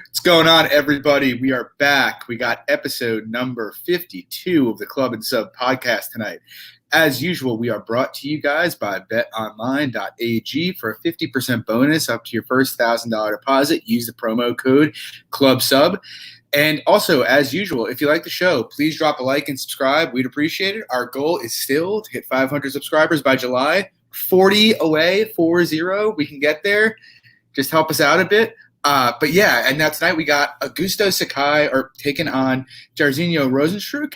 What's going on, everybody? We are back. We got episode number 52 of the Club and Sub podcast tonight. As usual, we are brought to you guys by betonline.ag for a 50% bonus up to your first $1,000 deposit. Use the promo code CLUBSUB. And also, as usual, if you like the show, please drop a like and subscribe. We'd appreciate it. Our goal is still to hit 500 subscribers by July. 40 away, 4-0. We can get there. Just help us out a bit. But yeah, and now tonight we got Augusto Sakai taking on Georgina Rozenstruik.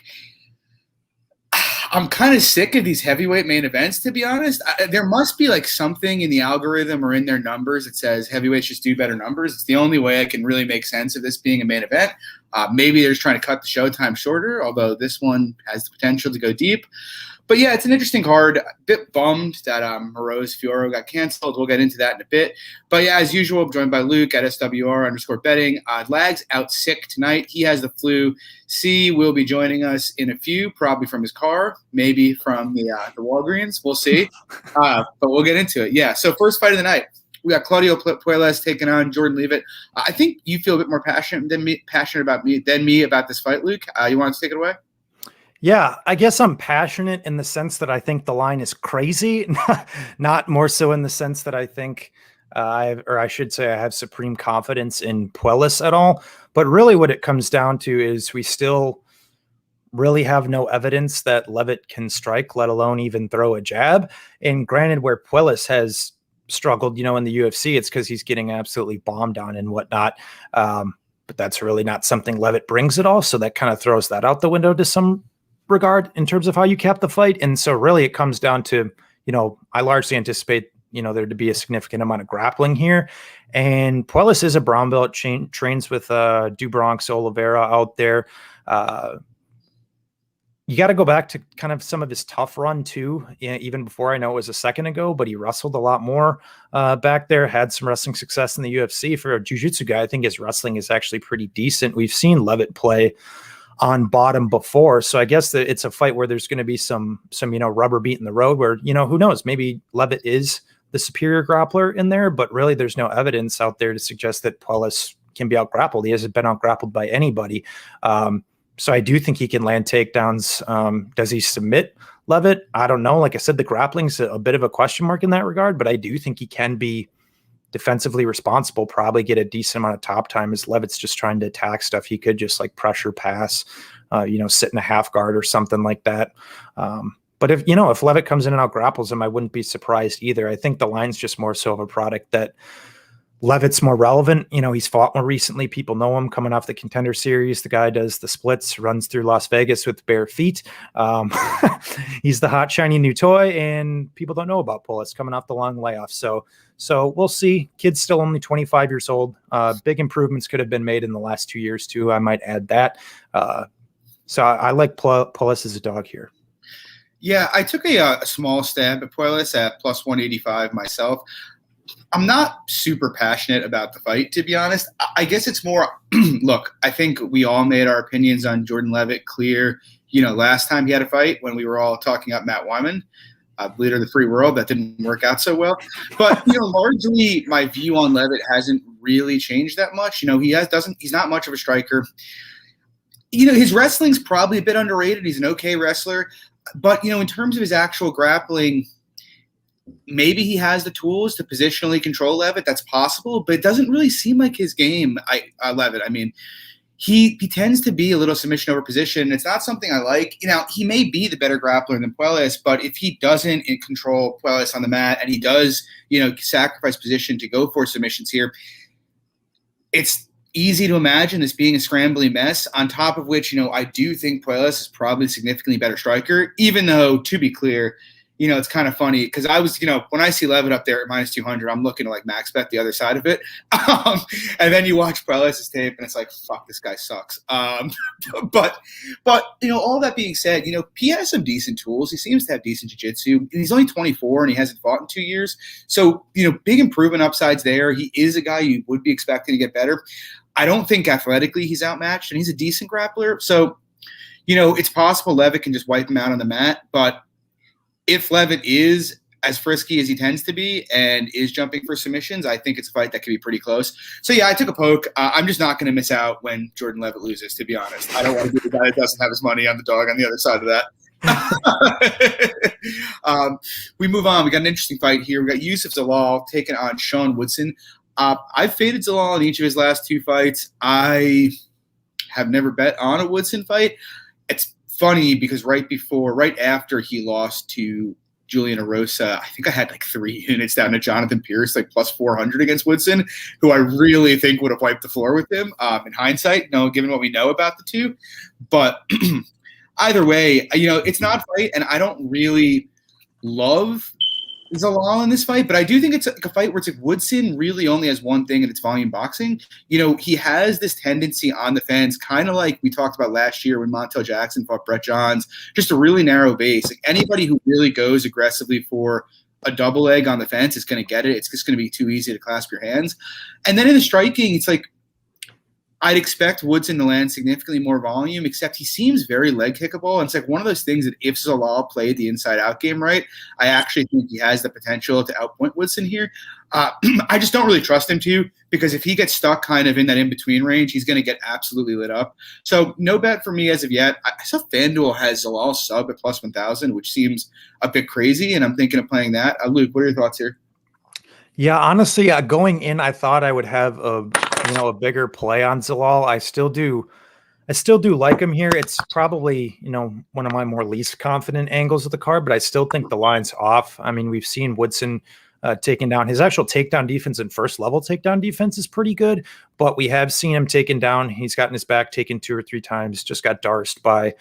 I'm kind of sick of these heavyweight main events, to be honest. There must be like something in the algorithm or in their numbers that says heavyweights just do better numbers. It's the only way I can really make sense of this being a main event. Maybe they're just trying to cut the showtime shorter, although this one has the potential to go deep. But yeah, it's an interesting card. A bit bummed that Moroz Fioro got canceled. We'll get into that in a bit. But yeah, as usual, I'm joined by Luke at SWR_betting. Lag's out sick tonight. He has the flu. C will be joining us in a few, probably from his car, maybe from the Walgreens. We'll see. But we'll get into it. Yeah, so first fight of the night. We got Claudio Puelles taking on Jordan Leavitt. I think you feel a bit more passionate than me about this fight, Luke. You want to take it away? Yeah, I guess I'm passionate in the sense that I think the line is crazy, not more so in the sense that I think, I should say I have supreme confidence in Puelles at all. But really what it comes down to is we still really have no evidence that Leavitt can strike, let alone even throw a jab. And granted, where Puelles has struggled, in the UFC, it's because he's getting absolutely bombed on and whatnot. But that's really not something Leavitt brings at all. So that kind of throws that out the window to some regard in terms of how you cap the fight. And so really it comes down to, I largely anticipate, there to be a significant amount of grappling here. And Puelles is a brown belt, trains with Dubronx Oliveira out there. You got to go back to kind of some of his tough run too, even before I know it was a second ago, but he wrestled a lot more back there, had some wrestling success in the UFC. For a jiu-jitsu guy, I think his wrestling is actually pretty decent. We've seen Leavitt play on bottom before. So I guess that it's a fight where there's going to be some, rubber beat in the road where, who knows, maybe Leavitt is the superior grappler in there, but really there's no evidence out there to suggest that Puelles can be out grappled. He hasn't been out grappled by anybody. So I do think he can land takedowns. Does he submit Leavitt? I don't know. Like I said, the grappling's a bit of a question mark in that regard, but I do think he can be defensively responsible, probably get a decent amount of top time as Leavitt's just trying to attack stuff. He could just like pressure pass, sit in a half guard or something like that. But if Leavitt comes in and out grapples him, I wouldn't be surprised either. I think the line's just more so of a product that Leavitt's more relevant. He's fought more recently. People know him coming off the Contender Series. The guy does the splits, runs through Las Vegas with bare feet. He's the hot, shiny new toy, and people don't know about Puelles coming off the long layoff. So we'll see. Kid's still only 25 years old. Big improvements could have been made in the last 2 years, too. I might add that. So I like Puelles as a dog here. Yeah, I took a small stab at Puelles at plus 185 myself. I'm not super passionate about the fight, to be honest. I guess it's more, look, I think we all made our opinions on Jordan Leavitt clear, last time he had a fight when we were all talking up Matt Wyman, leader of the free world. That didn't work out so well. But, largely my view on Leavitt hasn't really changed that much. He's not much of a striker. His wrestling's probably a bit underrated. He's an okay wrestler. But, in terms of his actual grappling, maybe he has the tools to positionally control Leavitt. That's possible, but it doesn't really seem like his game. Leavitt. I mean, he tends to be a little submission over position. It's not something I like. He may be the better grappler than Puelles, but if he doesn't control Puelles on the mat and he does, sacrifice position to go for submissions here, it's easy to imagine this being a scrambling mess, on top of which, I do think Puelles is probably a significantly better striker, even though, to be clear, it's kind of funny because I was, when I see Leavitt up there at minus 200, I'm looking to like max bet the other side of it. And then you watch Puelles' tape and it's like, fuck, this guy sucks. But all that being said, he has some decent tools. He seems to have decent jiu-jitsu. And he's only 24 and he hasn't fought in 2 years. So, big improvement upsides there. He is a guy you would be expecting to get better. I don't think athletically he's outmatched, and he's a decent grappler. So, it's possible Leavitt can just wipe him out on the mat, but if Leavitt is as frisky as he tends to be and is jumping for submissions, I think it's a fight that could be pretty close. So, yeah, I took a poke. I'm just not going to miss out when Jordan Levitt loses, to be honest. I don't want to be the guy that doesn't have his money on the dog on the other side of that. We move on. We got an interesting fight here. We got Yusuf Zalal taking on Sean Woodson. I've faded Zalal in each of his last 2 fights. I have never bet on a Woodson fight. It's funny because right after he lost to Julian Erosa, I think I had like 3 units down to Jonathan Pierce, like plus 400 against Woodson, who I really think would have wiped the floor with him in hindsight, given what we know about the two. But either way, it's not a fight, and I don't really love Zalal in this fight, but I do think it's like a fight where it's like Woodson really only has one thing, and it's volume boxing. He has this tendency on the fence, kind of like we talked about last year when Montel Jackson fought Brett Johns, just a really narrow base. Like anybody who really goes aggressively for a double leg on the fence is going to get it. It's just going to be too easy to clasp your hands. And then in the striking, it's like I'd expect Woodson to land significantly more volume, except he seems very leg kickable. And it's like one of those things that if Zalal played the inside-out game right, I actually think he has the potential to outpoint Woodson here. I just don't really trust him to, because if he gets stuck kind of in that in-between range, he's going to get absolutely lit up. So no bet for me as of yet. I saw FanDuel has Zalal sub at plus 1,000, which seems a bit crazy, and I'm thinking of playing that. Luke, what are your thoughts here? Yeah, honestly, going in, I thought I would have a bigger play on Zalal. I still do like him here. It's probably, one of my more least confident angles of the card, but I still think the line's off. I mean, we've seen Woodson taken down. His actual takedown defense and first level takedown defense is pretty good, but we have seen him taken down. He's gotten his back taken 2 or 3 times, just got darsed by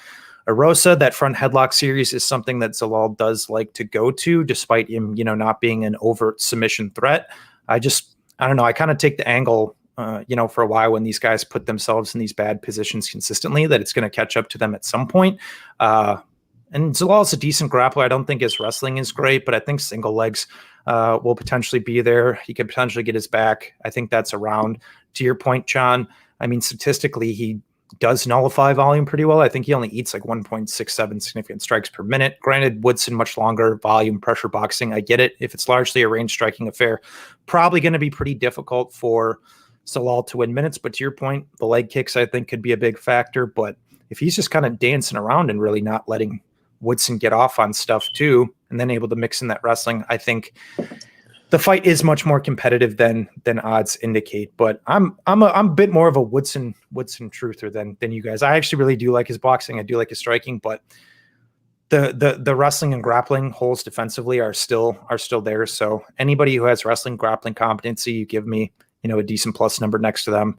Erosa. That front headlock series is something that Zalal does like to go to, despite him, not being an overt submission threat. I don't know. I kind of take the angle, for a while when these guys put themselves in these bad positions consistently, that it's going to catch up to them at some point. And Zalal's a decent grappler. I don't think his wrestling is great, but I think single legs will potentially be there. He could potentially get his back. I think that's around. To your point, John, I mean, statistically, he does nullify volume pretty well. I think he only eats like 1.67 significant strikes per minute. Granted, Woodson much longer volume pressure boxing. I get it. If it's largely a range striking affair, probably going to be pretty difficult for Zalal to win minutes. But to your point, the leg kicks I think could be a big factor. But if he's just kind of dancing around and really not letting Woodson get off on stuff too, and then able to mix in that wrestling, I think the fight is much more competitive than odds indicate. But I'm a bit more of a Woodson truther than you guys. I actually really do like his boxing. I do like his striking, but the wrestling and grappling holes defensively are still there. So anybody who has wrestling grappling competency, you give me a decent plus number next to them.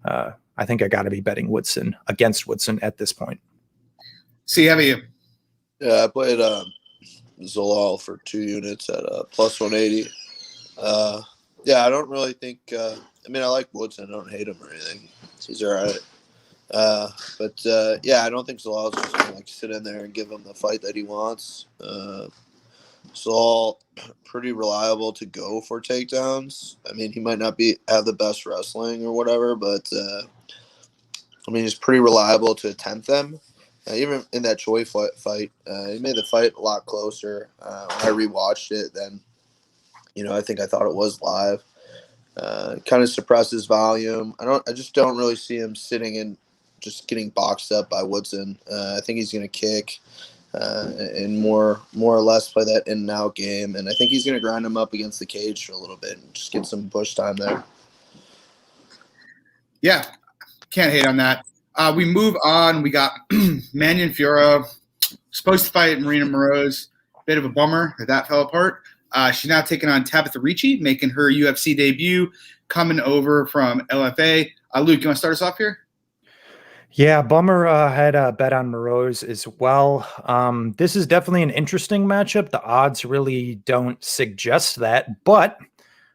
I think I got to be betting Woodson against Woodson at this point. See, how about you? Yeah, I played Zalal for 2 units at plus 180. Yeah, I don't really think. I like Woodson. I don't hate him or anything. He's all right. But yeah, I don't think Zalal's just gonna sit in there and give him the fight that he wants. Zalal pretty reliable to go for takedowns. I mean, he might not have the best wrestling or whatever, but he's pretty reliable to attempt them. Even in that Choi fight, he made the fight a lot closer. When I rewatched it, then I think I thought it was live. Kind of suppresses volume. I just don't really see him sitting and just getting boxed up by Woodson. I think he's going to kick and more or less play that in and out game. And I think he's going to grind him up against the cage for a little bit and just get some push time there. Yeah, can't hate on that. We move on. We got Mannion Fiora, supposed to fight Marina Moroz. Bit of a bummer that fell apart. She's now taking on Tabitha Ricci, making her UFC debut, coming over from LFA. Luke, you want to start us off here? Yeah, bummer. Had a bet on Moroz as well. This is definitely an interesting matchup. The odds really don't suggest that, but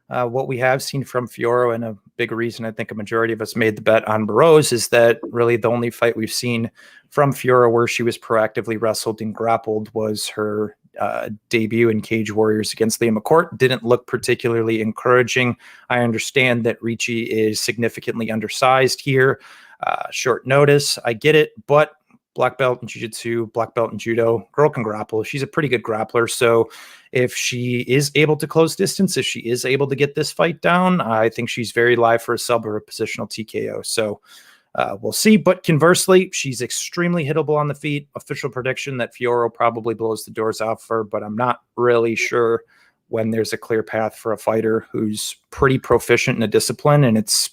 what we have seen from Fiora, and a big reason I think a majority of us made the bet on Moroz, is that really the only fight we've seen from Fiora where she was proactively wrestled and grappled was her debut in Cage Warriors against Leah McCourt. Didn't look particularly encouraging. I understand that Ricci is significantly undersized here. Short notice, I get it, but black belt in jiu-jitsu, black belt in judo. Girl can grapple. She's a pretty good grappler. So if she is able to close distance, if she is able to get this fight down, I think she's very live for a sub or a positional TKO. So we'll see. But conversely, she's extremely hittable on the feet. Official prediction that Fiorot probably blows the doors off her, but I'm not really sure when there's a clear path for a fighter who's pretty proficient in a discipline, and it's,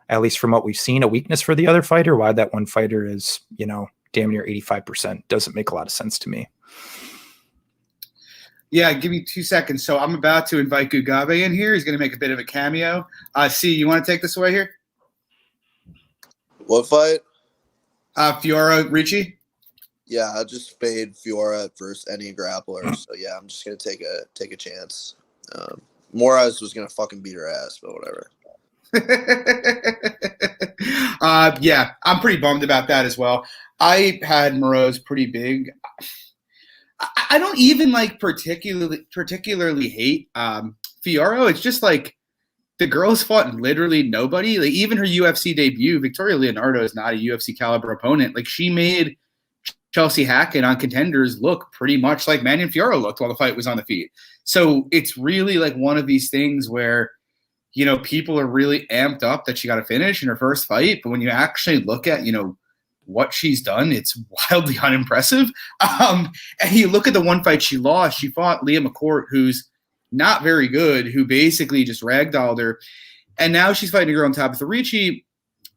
at least from what we've seen, a weakness for the other fighter. Why that one fighter is, damn near 85% doesn't make a lot of sense to me. Yeah, give me 2 seconds. So I'm about to invite Gugabe in here. He's going to make a bit of a cameo. C, you want to take this away here? What fight? Fiora Ricci. Yeah, I just fade Fiora versus any grappler. So yeah, I'm just gonna take a chance. Moraes was gonna fucking beat her ass, but whatever. Yeah, I'm pretty bummed about that as well. I had Moreau's pretty big. I don't even particularly hate Fiora. It's just like the girl's fought literally nobody. Like even her UFC debut, Victoria Leonardo is not a UFC caliber opponent. Like she made Chelsea Hackett on Contenders look pretty much like Mannion Fiora looked while the fight was on the feet. So it's really like one of these things where, people are really amped up that she got to finish in her first fight. But when you actually look at, what she's done, it's wildly unimpressive. And you look at the one fight she lost, she fought Leah McCourt, who's not very good, who basically just ragdolled her. And now she's fighting a girl on Tabitha Ricci.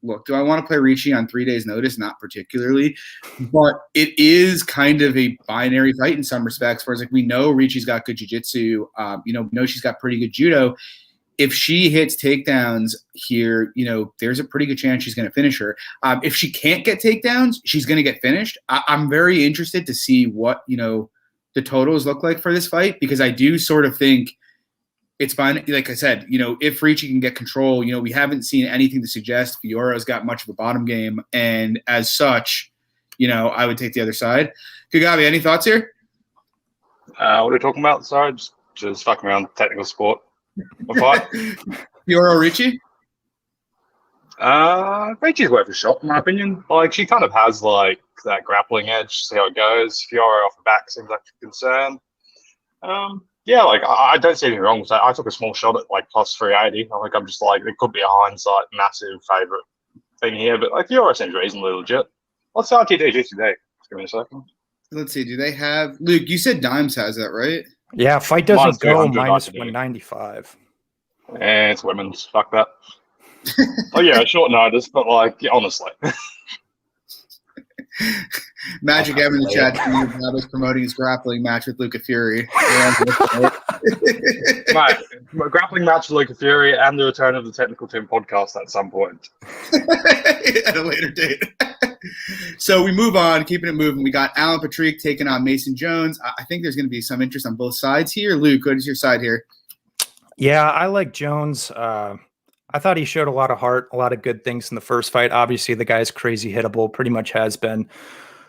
Look, do I want to play Ricci on 3 days' notice? Not particularly. But it is kind of a binary fight in some respects, whereas like we know Ricci's got good jiu-jitsu, know she's got pretty good judo. If she hits takedowns here, there's a pretty good chance she's going to finish her. If she can't get takedowns, she's going to get finished. I'm very interested to see what, the totals look like for this fight, because I do sort of think it's fine. Like I said, if Ricci can get control, we haven't seen anything to suggest Fiora's got much of a bottom game. And as such, I would take the other side. Kagabi, any thoughts here? What are we talking about? Sorry, just fucking around technical sport. What fight? Fiora Ricci? Ricci's worth a shot, in my opinion. Like, she kind of has, like, that grappling edge, see how it goes. Fiora off the back seems like a concern. Yeah, like, I don't see anything wrong with that. I took a small shot at, like, plus 380. I think I'm just like, it could be a hindsight massive favourite thing here, but, like, Fiora seems reasonably legit. What's the RTD today? Give me a second. Let's see, do they have – Luke, you said Dimes has that, right? Yeah, fight doesn't go minus 195. It's women's. Fuck that. Oh, yeah, short notice, but, like, yeah, honestly. Magic M in the chat is promoting his grappling match with Luca Fury. My grappling match with Luca Fury and the return of the Technical Team podcast at some point. At a later date. So we move on, keeping it moving. We got Alan Patrick taking on Mason Jones. I think there's going to be some interest on both sides here. Luke, what is your side here? Yeah, I like Jones. I thought he showed a lot of heart, a lot of good things in the first fight. Obviously, the guy's crazy hittable, pretty much has been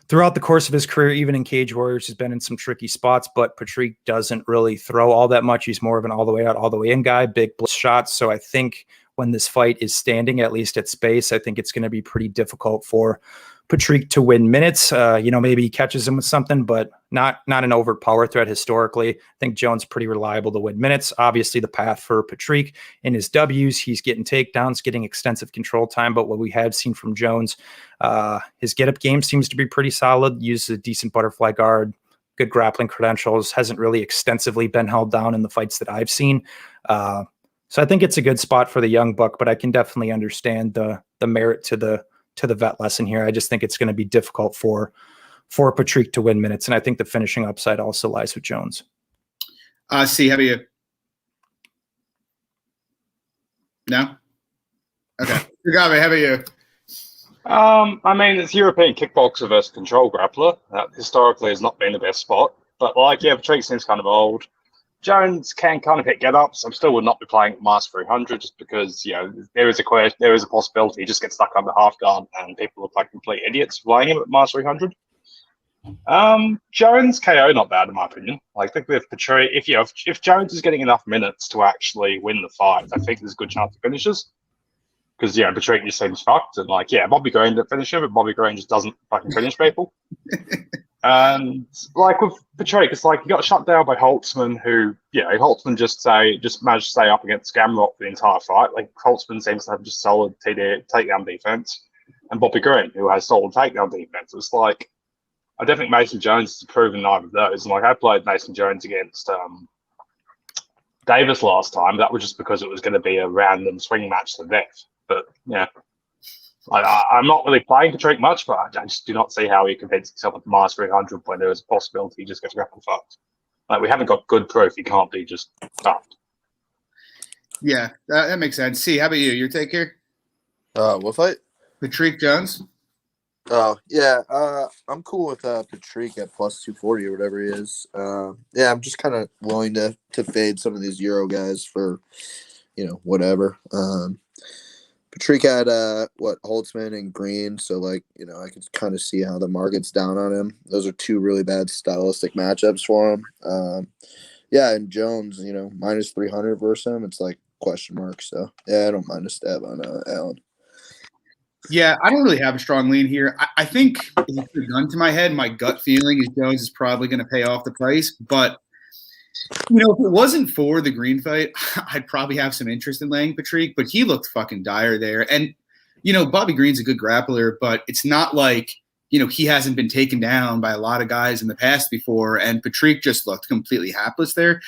throughout the course of his career. Even in Cage Warriors, he's been in some tricky spots, but Patrick doesn't really throw all that much. He's more of an all the way out, all the way in guy, big blitz shots. So I think when this fight is standing, at least at space, I think it's going to be pretty difficult for Patrick to win minutes. Maybe he catches him with something, but not an overt power threat historically. I think Jones pretty reliable to win minutes. Obviously, the path for Patrick in his W's, he's getting takedowns, getting extensive control time. But what we have seen from Jones, his get-up game seems to be pretty solid. Uses a decent butterfly guard, good grappling credentials, hasn't really extensively been held down in the fights that I've seen. So I think it's a good spot for the young buck, but I can definitely understand the merit to the vet lesson here. I just think it's going to be difficult for Patrick to win minutes, and I think the finishing upside also lies with Jones. C, how about you? No? Okay. Kagabe, how about you? I mean, it's European kickboxer versus control grappler. That historically has not been the best spot. But, Patrick seems kind of old. Jones can kind of hit get-ups. I still would not be playing at minus 300 just because, there is a possibility he just gets stuck under half guard and people look like complete idiots playing him at minus 300. Jones KO not bad in my opinion. I think with Patrick, if Jones is getting enough minutes to actually win the fight, I think there's a good chance he finishes. because Patrick just seems fucked, and like Bobby Green didn't finish him, but Bobby Green just doesn't fucking finish people. And like with Patrick, it's like he got shut down by Holtzman, who Holtzman just managed to stay up against Gamrot for the entire fight. Like Holtzman seems to have just solid takedown defense, and Bobby Green, who has solid takedown defense. It's like I don't think Mason Jones has proven neither of those. And like I played Mason Jones against Davis last time. That was just because it was going to be a random swing match to death. But I'm not really playing Patrick much, but I just do not see how he convinced himself at the minus 300 when there is a possibility he just gets grapple fucked. Like, we haven't got good proof he can't be just fucked. Yeah, that makes sense. See, how about you? Your take here? What fight? Patrick Jones? Oh, yeah. I'm cool with Patrick at plus 240 or whatever he is. I'm just kind of willing to fade some of these Euro guys for, whatever. Patrick had Holtzman and Green, so I could kind of see how the market's down on him. Those are two really bad stylistic matchups for him. And Jones, minus 300 versus him, it's like question mark. So I don't mind a stab on Allen. Yeah, I don't really have a strong lean here. I think if you put a gun to my head, my gut feeling is Jones is probably going to pay off the price, but. If it wasn't for the Green fight, I'd probably have some interest in laying Patrick, but he looked fucking dire there. And, Bobby Green's a good grappler, but it's not like, he hasn't been taken down by a lot of guys in the past before, and Patrick just looked completely hapless there.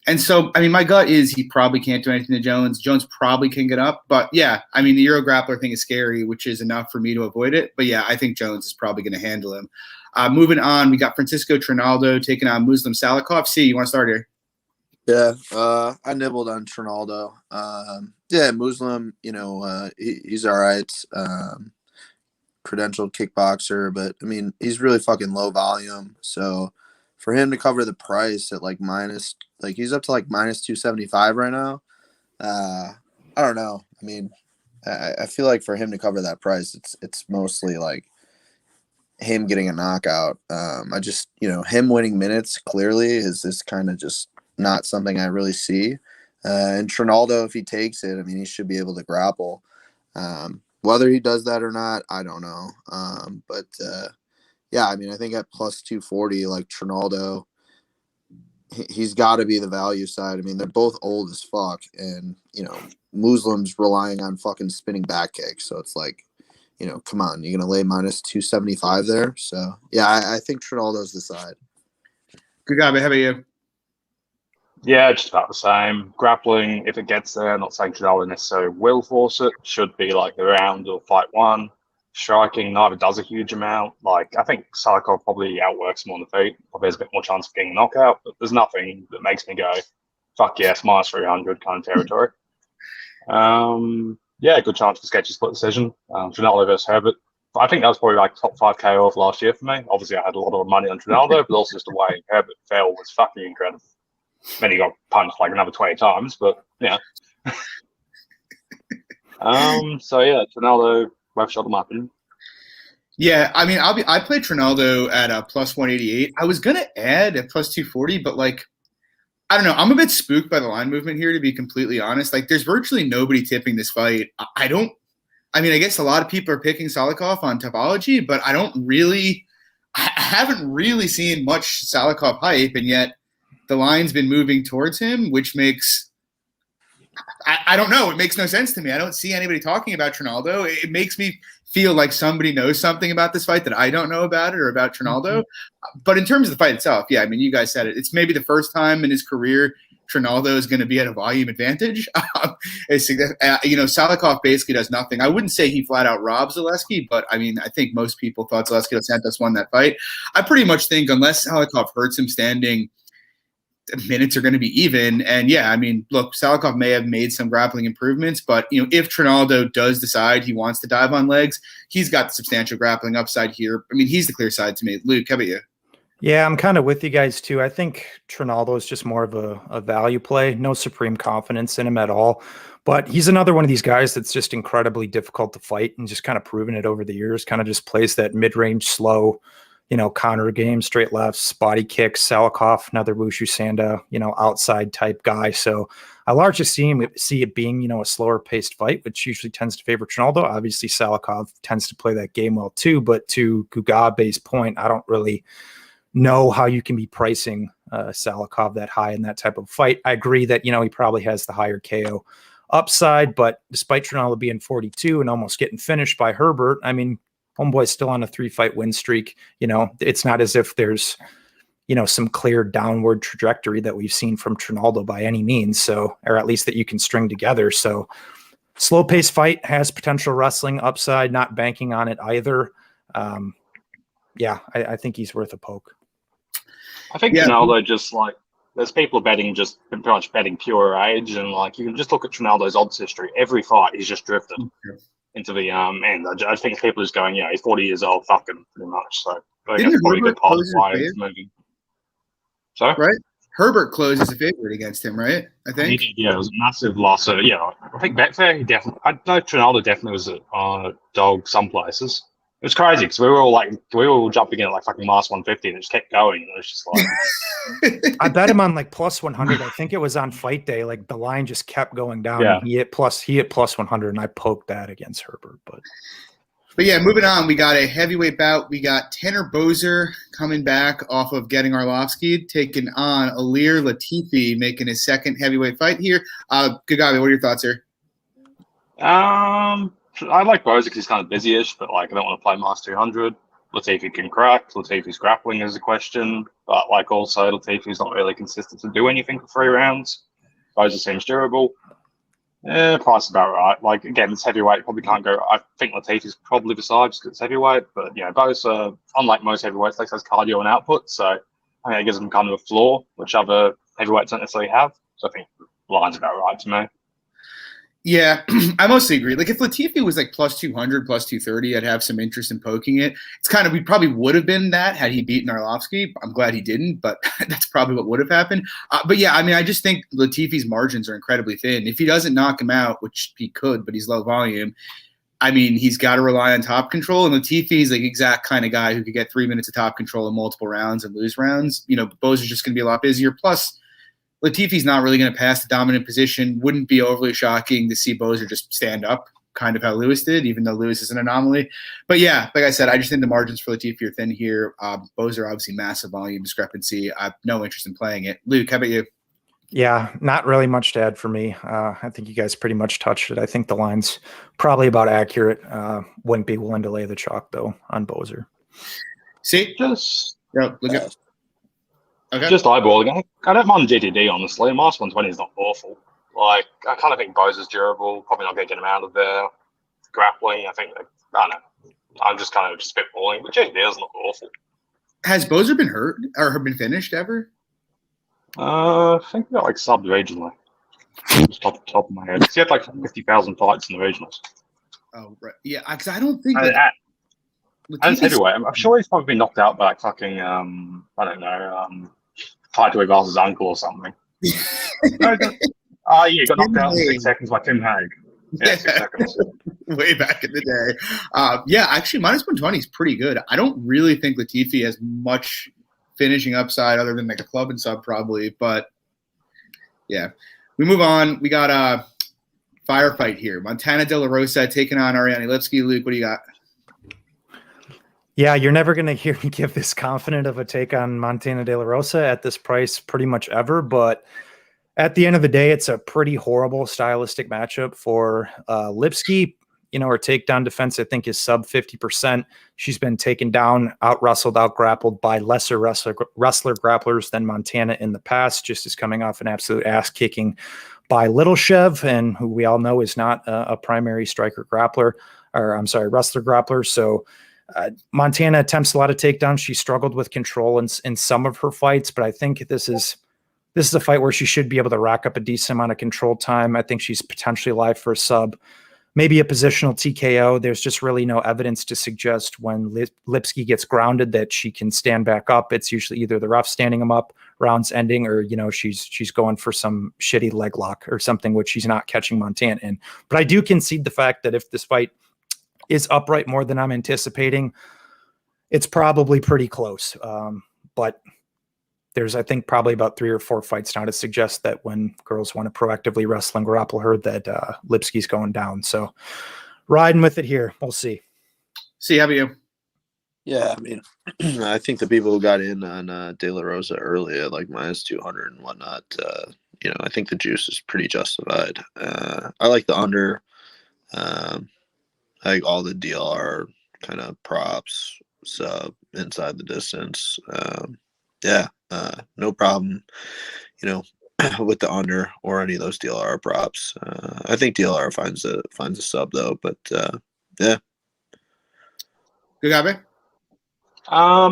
And so, my gut is he probably can't do anything to Jones. Jones probably can get up, but the Euro grappler thing is scary, which is enough for me to avoid it. But I think Jones is probably going to handle him. Moving on, we got Francisco Trinaldo taking on Muslim Salikov. See, you want to start here? Yeah, I nibbled on Trinaldo. Muslim, he's all right. Credentialed kickboxer, but he's really fucking low volume. So for him to cover the price at he's up to minus 275 right now. I don't know. I feel like for him to cover that price, it's mostly him getting a knockout. I just, him winning minutes clearly is this kind of just not something I really see. And Trinaldo, if he takes it, he should be able to grapple. Whether he does that or not, I don't know. I think at plus 240, Trinaldo, he's got to be the value side. They're both old as fuck, and Muslim's relying on fucking spinning back kicks. So it's come on, you're gonna lay minus 275 there. So I think Trinaldo's the side. Good guy, man. How about you? Yeah, just about the same. Grappling, if it gets there, not saying Trinaldo necessarily will force it, should be the round or fight one. Striking neither does a huge amount. I think Sakai probably outworks him on the feet. Probably has a bit more chance of getting a knockout, but there's nothing that makes me go, fuck yes, minus 300 kind of territory. Good chance for sketchy split decision. Trinaldo versus Herbert. I think that was probably top 5 KO of last year for me. Obviously, I had a lot of money on Trinaldo, but also just the way Herbert fell was fucking incredible. Then he got punched another 20 times, but Trinaldo, both shot him up in. Yeah, I played Trinaldo at plus 188. I was gonna add at plus 240, but I don't know. I'm a bit spooked by the line movement here, to be completely honest. There's virtually nobody tipping this fight. I guess a lot of people are picking Salikov on Topology, but I haven't really seen much Salikov hype, and yet the line's been moving towards him, which makes I don't know. It makes no sense to me. I don't see anybody talking about Trinaldo. It makes me feel like somebody knows something about this fight that I don't know about it or about Trinaldo. But in terms of the fight itself, you guys said it. It's maybe the first time in his career Trinaldo is going to be at a volume advantage. Salikov basically does nothing. I wouldn't say he flat out robs Zaleski, but I think most people thought Zaleski dos Santos won that fight. I pretty much think unless Salikov hurts him standing, minutes are going to be even. And look, Salikov may have made some grappling improvements, but if Trinaldo does decide he wants to dive on legs, he's got substantial grappling upside here. He's the clear side to me. Luke, how about you? Yeah, I'm kind of with you guys too. I think Trinaldo is just more of a value play. No supreme confidence in him at all. But he's another one of these guys that's just incredibly difficult to fight and just kind of proven it over the years. Kind of just plays that mid-range slow counter game, straight lefts, body kicks, Salikov, another Wushu Sanda, outside type guy. So I largely see it being, a slower paced fight, which usually tends to favor Trinaldo. Obviously, Salikov tends to play that game well too, but to Gugabe's point, I don't really know how you can be pricing Salikov that high in that type of fight. I agree that, he probably has the higher KO upside, but despite Trinaldo being 42 and almost getting finished by Herbert, I mean, homeboy's still on a 3-fight win streak. It's not as if there's, some clear downward trajectory that we've seen from Trinaldo by any means. So, or at least that you can string together. So slow paced fight has potential wrestling upside, not banking on it either. I think he's worth a poke. I think Trinaldo just there's people betting just pretty much betting pure age, and you can just look at Trinaldo's odds history. Every fight he's just drifted into the end. I think people are just going, he's 40 years old, fucking pretty much. So I think that's probably a good part of why he's moving. Sorry? Right? Herbert closes a favorite against him, right? I think. Yeah, it was a massive loss. So, I think Betfair, I know Trinaldo definitely was a dog some places. It was crazy because we were all jumping in at fucking minus 150 and it just kept going. And it was just I bet him on plus 100. I think it was on fight day. The line just kept going down. Yeah. He hit plus 100 and I poked that against Herbert. But yeah, moving on, we got a heavyweight bout. We got Tanner Boser coming back off of getting Arlovsky, taking on Ilir Latifi, making his second heavyweight fight here. Gagabi, what are your thoughts here? I like Boser because he's kind of busy-ish, but I don't want to play minus 200. Latifi can crack. Latifi's grappling is a question, but also Latifi's not really consistent to do anything for 3 rounds. Boser seems durable. Price is about right. Again, it's heavyweight. Probably can't go. I think Latifi's probably beside just because it's heavyweight, but Boser, unlike most heavyweights, has cardio and output, so I think it gives him kind of a floor, which other heavyweights don't necessarily have. So I think the line's about right to me. Yeah, I mostly agree. If Latifi was plus 200, plus 230, I'd have some interest in poking it. It's kind of, we probably would have been that had he beaten Arlovsky. I'm glad he didn't, but that's probably what would have happened. But yeah, I just think Latifi's margins are incredibly thin. If he doesn't knock him out, which he could, but he's low volume, he's got to rely on top control. And Latifi's the exact kind of guy who could get 3 minutes of top control in multiple rounds and lose rounds. Boser's just going to be a lot busier. Plus, Latifi's not really going to pass the dominant position. Wouldn't be overly shocking to see Boser just stand up, kind of how Lewis did, even though Lewis is an anomaly. But yeah, like I said, I just think the margins for Latifi are thin here. Boser, obviously, massive volume discrepancy. I have no interest in playing it. Luke, how about you? Yeah, not really much to add for me. I think you guys pretty much touched it. I think the line's probably about accurate. Wouldn't be willing to lay the chalk, though, on Boser. See? Look at Okay. Just eyeballing. I don't mind GTD, honestly. Minus 120 is not awful. I kind of think Boser's durable. Probably not going to get him out of there. Grappling, I think, I don't know. I'm just kind of spitballing, but GTD is not awful. Has Boser been hurt or been finished ever? I think he got subbed regionally. Just off the top of my head. He had 50,000 fights in the regionals. Oh, right. Yeah, because I don't think As heavyweight, I'm sure he's probably been knocked out by fucking, I don't know, Taito Ival's uncle or something. He got knocked out in 6 seconds by Tim Hague. Yeah, 6 seconds. Way back in the day. Actually, minus 120 is pretty good. I don't really think Latifi has much finishing upside other than a club and sub probably, but yeah. We move on. We got a firefight here. Montana De La Rosa taking on Ariane Lipsky. Luke, what do you got? Yeah, you're never going to hear me give this confident of a take on Montana De La Rosa at this price pretty much ever, but at the end of the day, it's a pretty horrible stylistic matchup for Lipsky. Her takedown defense, I think, is sub 50%. She's been taken down, out-wrestled, out-grappled by lesser wrestler grapplers than Montana in the past, just as coming off an absolute ass-kicking by Little Shev, and who we all know is not a primary wrestler grappler. So Montana attempts a lot of takedowns. She struggled with control in some of her fights, but I think this is a fight where she should be able to rack up a decent amount of control time. I think she's potentially live for a sub, maybe a positional TKO. There's just really no evidence to suggest when Lipsky gets grounded that she can stand back up. It's usually either the ref standing him up, rounds ending, or she's going for some shitty leg lock or something, which she's not catching Montana in. But I do concede the fact that if this fight is upright more than I'm anticipating, It's probably pretty close, but there's, I think, probably about 3 or 4 fights now to suggest that when girls want to proactively wrestle and grapple her, that Lipsky's going down. So riding with it here. We'll see. See, how about you? Yeah, I mean, I think the people who got in on De La Rosa early at like minus 200 and whatnot, I think the juice is pretty justified. I like the under. I like all the DLR kind of props, sub, inside the distance. No problem, with the under or any of those DLR props. I think DLR finds a sub though, but yeah. Good guy,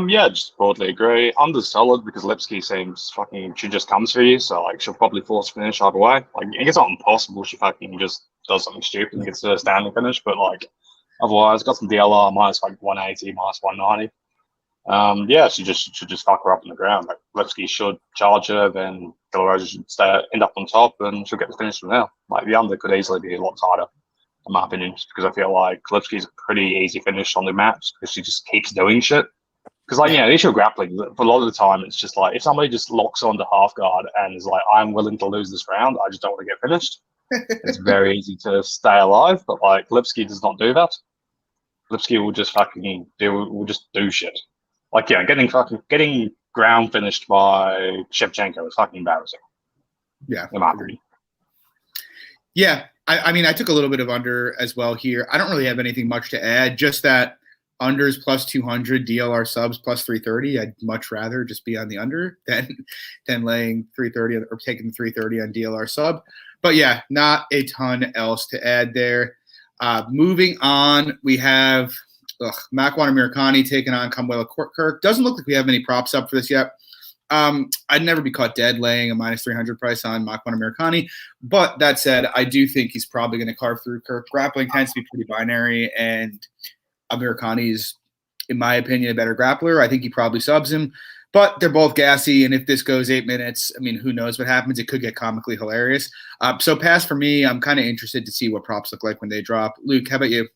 Yeah, just broadly agree. Under solid because Lipsky seems fucking, she just comes for you, so like she'll probably force finish either way. Like it's not impossible she fucking just does something stupid and gets a standing finish, but like otherwise got some DLR minus like 180, minus 190. She should just fuck her up on the ground. Like Lipsky should charge her, then De La Rosa should end up on top, and she'll get the finish from there. Like the under could easily be a lot tighter, in my opinion, just because I feel like Lipsky's a pretty easy finish on the match because she just keeps doing shit. Because the issue of grappling, for a lot of the time, it's just like if somebody just locks onto half guard and is like, "I'm willing to lose this round, I just don't want to get finished." It's very easy to stay alive, but like Lipsky does not do that. Lipsky will just do shit. Like getting ground finished by Shevchenko is fucking embarrassing. Yeah, in my opinion. Yeah, I mean, I took a little bit of under as well here. I don't really have anything much to add. Just that unders plus 200, DLR subs plus 330. I'd much rather just be on the under than laying 330 or taking 330 on DLR sub. But yeah, not a ton else to add there. Moving on, we have Makwan Amirkhani taking on Kamwela Kirk. Doesn't look like we have any props up for this yet. I'd never be caught dead laying a minus 300 price on Makwan Amirkhani. But that said, I do think he's probably going to carve through Kirk. Grappling tends to be pretty binary, and Amirkhani is, in my opinion, a better grappler. I think he probably subs him. But they're both gassy, and if this goes 8 minutes, I mean, who knows what happens? It could get comically hilarious. So pass for me. I'm kind of interested to see what props look like when they drop. Luke, how about you?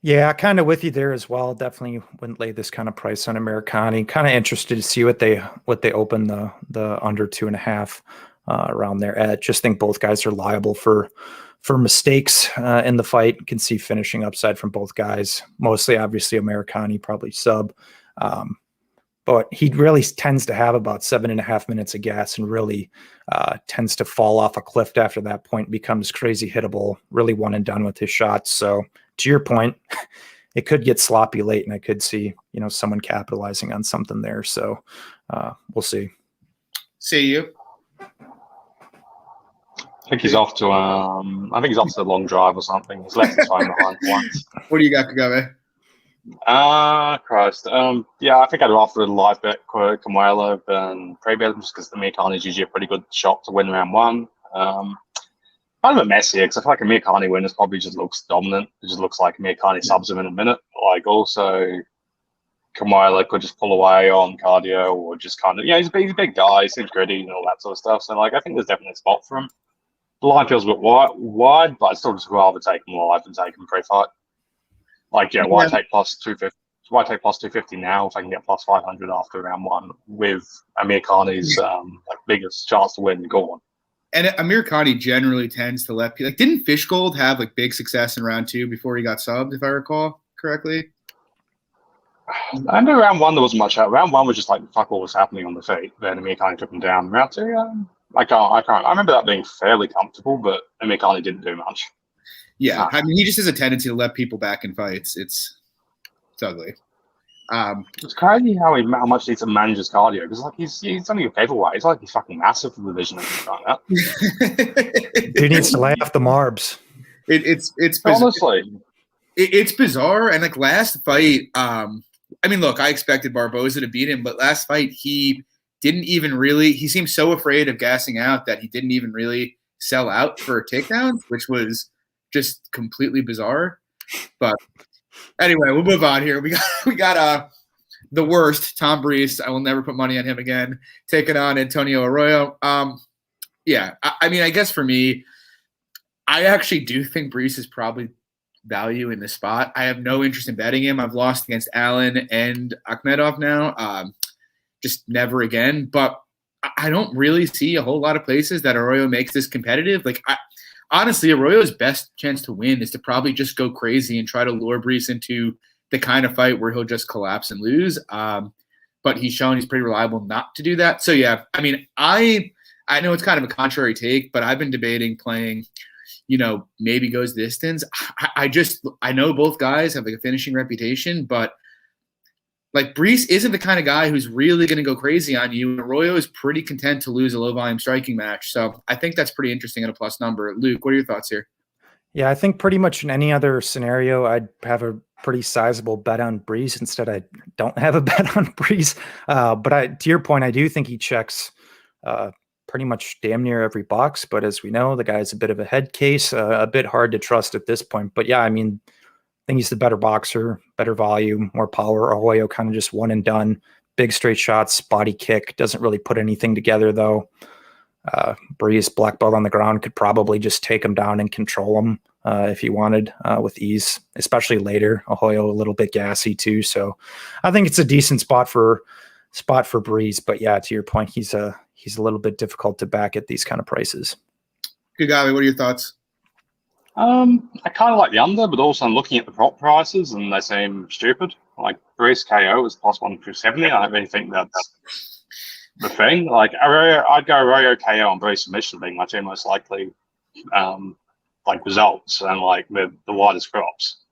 Yeah, kind of with you there as well. Definitely wouldn't lay this kind of price on Amirkhani. Kind of interested to see what they open the under 2.5 around there at. Just think both guys are liable for mistakes in the fight. Can see finishing upside from both guys. Mostly, obviously, Amirkhani probably sub. But he really tends to have about 7.5 minutes of gas and really tends to fall off a cliff after that point, becomes crazy hittable, really one and done with his shots. So to your point, it could get sloppy late, and I could see, someone capitalizing on something there. So we'll see. See you. I think he's off to a long drive or something. He's left his phone behind once. What do you got, Kagame? Christ. I think I'd offer a live bet Kamwela and pre-bet just because the Amirkhani is usually a pretty good shot to win round one. Kind of a mess here because I feel like a Amirkhani winner probably just looks dominant. It just looks like Amirkhani subs him in a minute. Like also, Kamwela could just pull away on cardio or just kind of, he's a big guy, he seems gritty and all that sort of stuff. So like I think there's definitely a spot for him. The line feels a bit wide, but I'd still just rather take him live than take him pre-fight. Like, why take plus 250? Why take plus 250 now if I can get plus 500 after round one with Amirkhani's biggest chance to win gone? And Amirkhani generally tends to let people, like, didn't Fishgold have like big success in round two before he got subbed, if I recall correctly? I know round one there wasn't much out. Round one was just like fuck all was happening on the feet. Then Amirkhani took him down. Round two, I can't. I remember that being fairly comfortable, but Amirkhani didn't do much. Yeah, I mean, he just has a tendency to let people back in fights. It's ugly. It's crazy how much he needs to manage his cardio because like he's only a paperweight. He's like he's fucking massive for the division and stuff like that. He needs to lay off the marbs. It's honestly, it's bizarre. And like last fight, I mean, look, I expected Barboza to beat him, but last fight he didn't even really. He seemed so afraid of gassing out that he didn't even really sell out for takedowns, which was just completely bizarre. But anyway, we'll move on here. We got the worst, Tom Breese. I will never put money on him again. Taking on Antonio Arroyo. I mean, I guess for me, I actually do think Breese is probably value in this spot. I have no interest in betting him. I've lost against Allen and Akhmedov now. Just never again. But I don't really see a whole lot of places that Arroyo makes this competitive. Like, honestly, Arroyo's best chance to win is to probably just go crazy and try to lure Brees into the kind of fight where he'll just collapse and lose. But he's shown he's pretty reliable not to do that. So, yeah, I mean, I know it's kind of a contrary take, but I've been debating playing, maybe goes distance. I know both guys have like a finishing reputation, but like Brees isn't the kind of guy who's really going to go crazy on you. Arroyo is pretty content to lose a low volume striking match. So I think that's pretty interesting at a plus number. Luke, what are your thoughts here? Yeah, I think pretty much in any other scenario, I'd have a pretty sizable bet on Brees. Instead, I don't have a bet on Brees. But to your point, I do think he checks pretty much damn near every box. But as we know, the guy's a bit of a head case, a bit hard to trust at this point. But yeah, I mean, I think he's the better boxer, better volume, more power. Arroyo kind of just one and done. Big straight shots, body kick. Doesn't really put anything together, though. Brees, black belt on the ground, could probably just take him down and control him if he wanted with ease, especially later. Arroyo a little bit gassy, too. So I think it's a decent spot for Brees. But yeah, to your point, he's a little bit difficult to back at these kind of prices. Kagawa, what are your thoughts? I kind of like the under, but also I'm looking at the prop prices and they seem stupid. Like Brees KO is plus 170. I don't really think that's the thing. Like Arroyo, I'd go Arroyo KO on Brees submission being my two most likely results and like the widest props.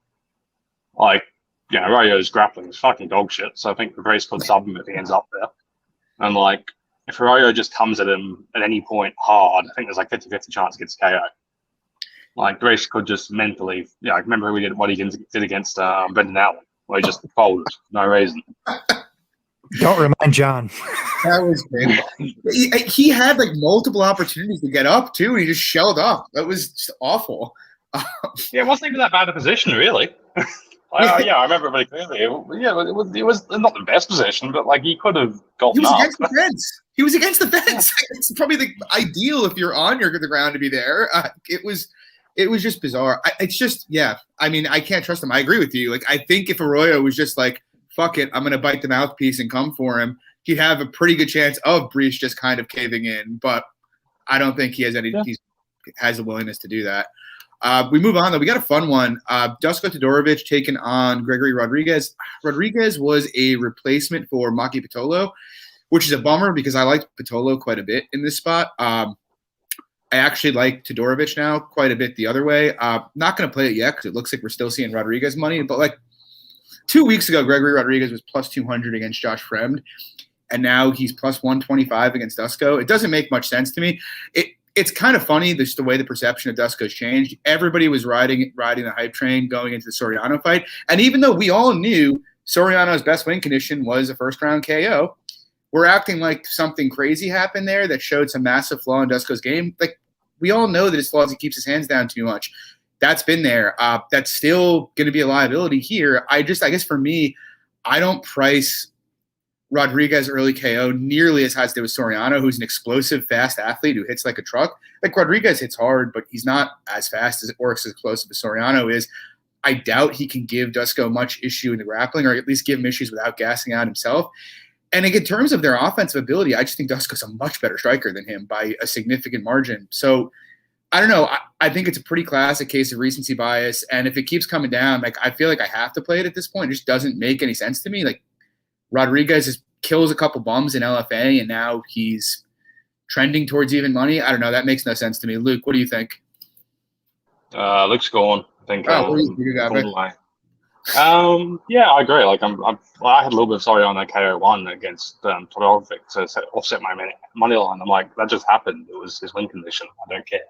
Like, Arroyo's grappling is fucking dog shit, so I think Brees could sub him if he ends up there. And like if Arroyo just comes at him at any point hard, I think there's like 50-50 chance he gets KO. Like Brees could just mentally, I remember what he did against Brendan Allen, where he just folded for no reason. Don't remind John. That was great. He had like multiple opportunities to get up too, and he just shelled up. That was just awful. Yeah, it wasn't even that bad a position, really. I remember it very clearly. It was not the best position, but like he could have gotten up. Against the fence. He was against the fence. It's probably the ideal if you're on the ground to be there. It was just bizarre. It's just, yeah. I mean, I can't trust him. I agree with you. Like, I think if Arroyo was just like, fuck it, I'm going to bite the mouthpiece and come for him, he'd have a pretty good chance of Brees just kind of caving in. But I don't think he has he has the willingness to do that. We move on, though. We got a fun one. Dusko Todorovic taking on Gregory Rodriguez. Rodriguez was a replacement for Maki Pitolo, which is a bummer because I liked Pitolo quite a bit in this spot. I actually like Todorovic now quite a bit the other way. Not going to play it yet because it looks like we're still seeing Rodriguez money. But like 2 weeks ago, Gregory Rodriguez was plus 200 against Josh Fremd, and now he's plus 125 against Dusko. It doesn't make much sense to me. It's kind of funny just the way the perception of Dusko's changed. Everybody was riding the hype train going into the Soriano fight. And even though we all knew Soriano's best win condition was a first-round KO, we're acting like something crazy happened there that showed some massive flaw in Dusko's game. Like, we all know that his flaw is he keeps his hands down too much. That's been there. That's still going to be a liability here. I guess for me, I don't price Rodriguez early KO nearly as high as did with Soriano, who's an explosive, fast athlete who hits like a truck. Like, Rodriguez hits hard, but he's not as fast or as explosive as Soriano is. I doubt he can give Dusko much issue in the grappling, or at least give him issues without gassing out himself. And in terms of their offensive ability, I just think Dusko's a much better striker than him by a significant margin. So I don't know. I think it's a pretty classic case of recency bias. And if it keeps coming down, like, I feel like I have to play it at this point. It just doesn't make any sense to me. Like, Rodriguez kills a couple bums in LFA, and now he's trending towards even money. I don't know. That makes no sense to me. Luke, what do you think? Luke's gone. I think. Yeah, I agree. Like, I had a little bit of sorry on that KO1 against Todorovic to offset my money line. I'm like, that just happened. It was his win condition. I don't care.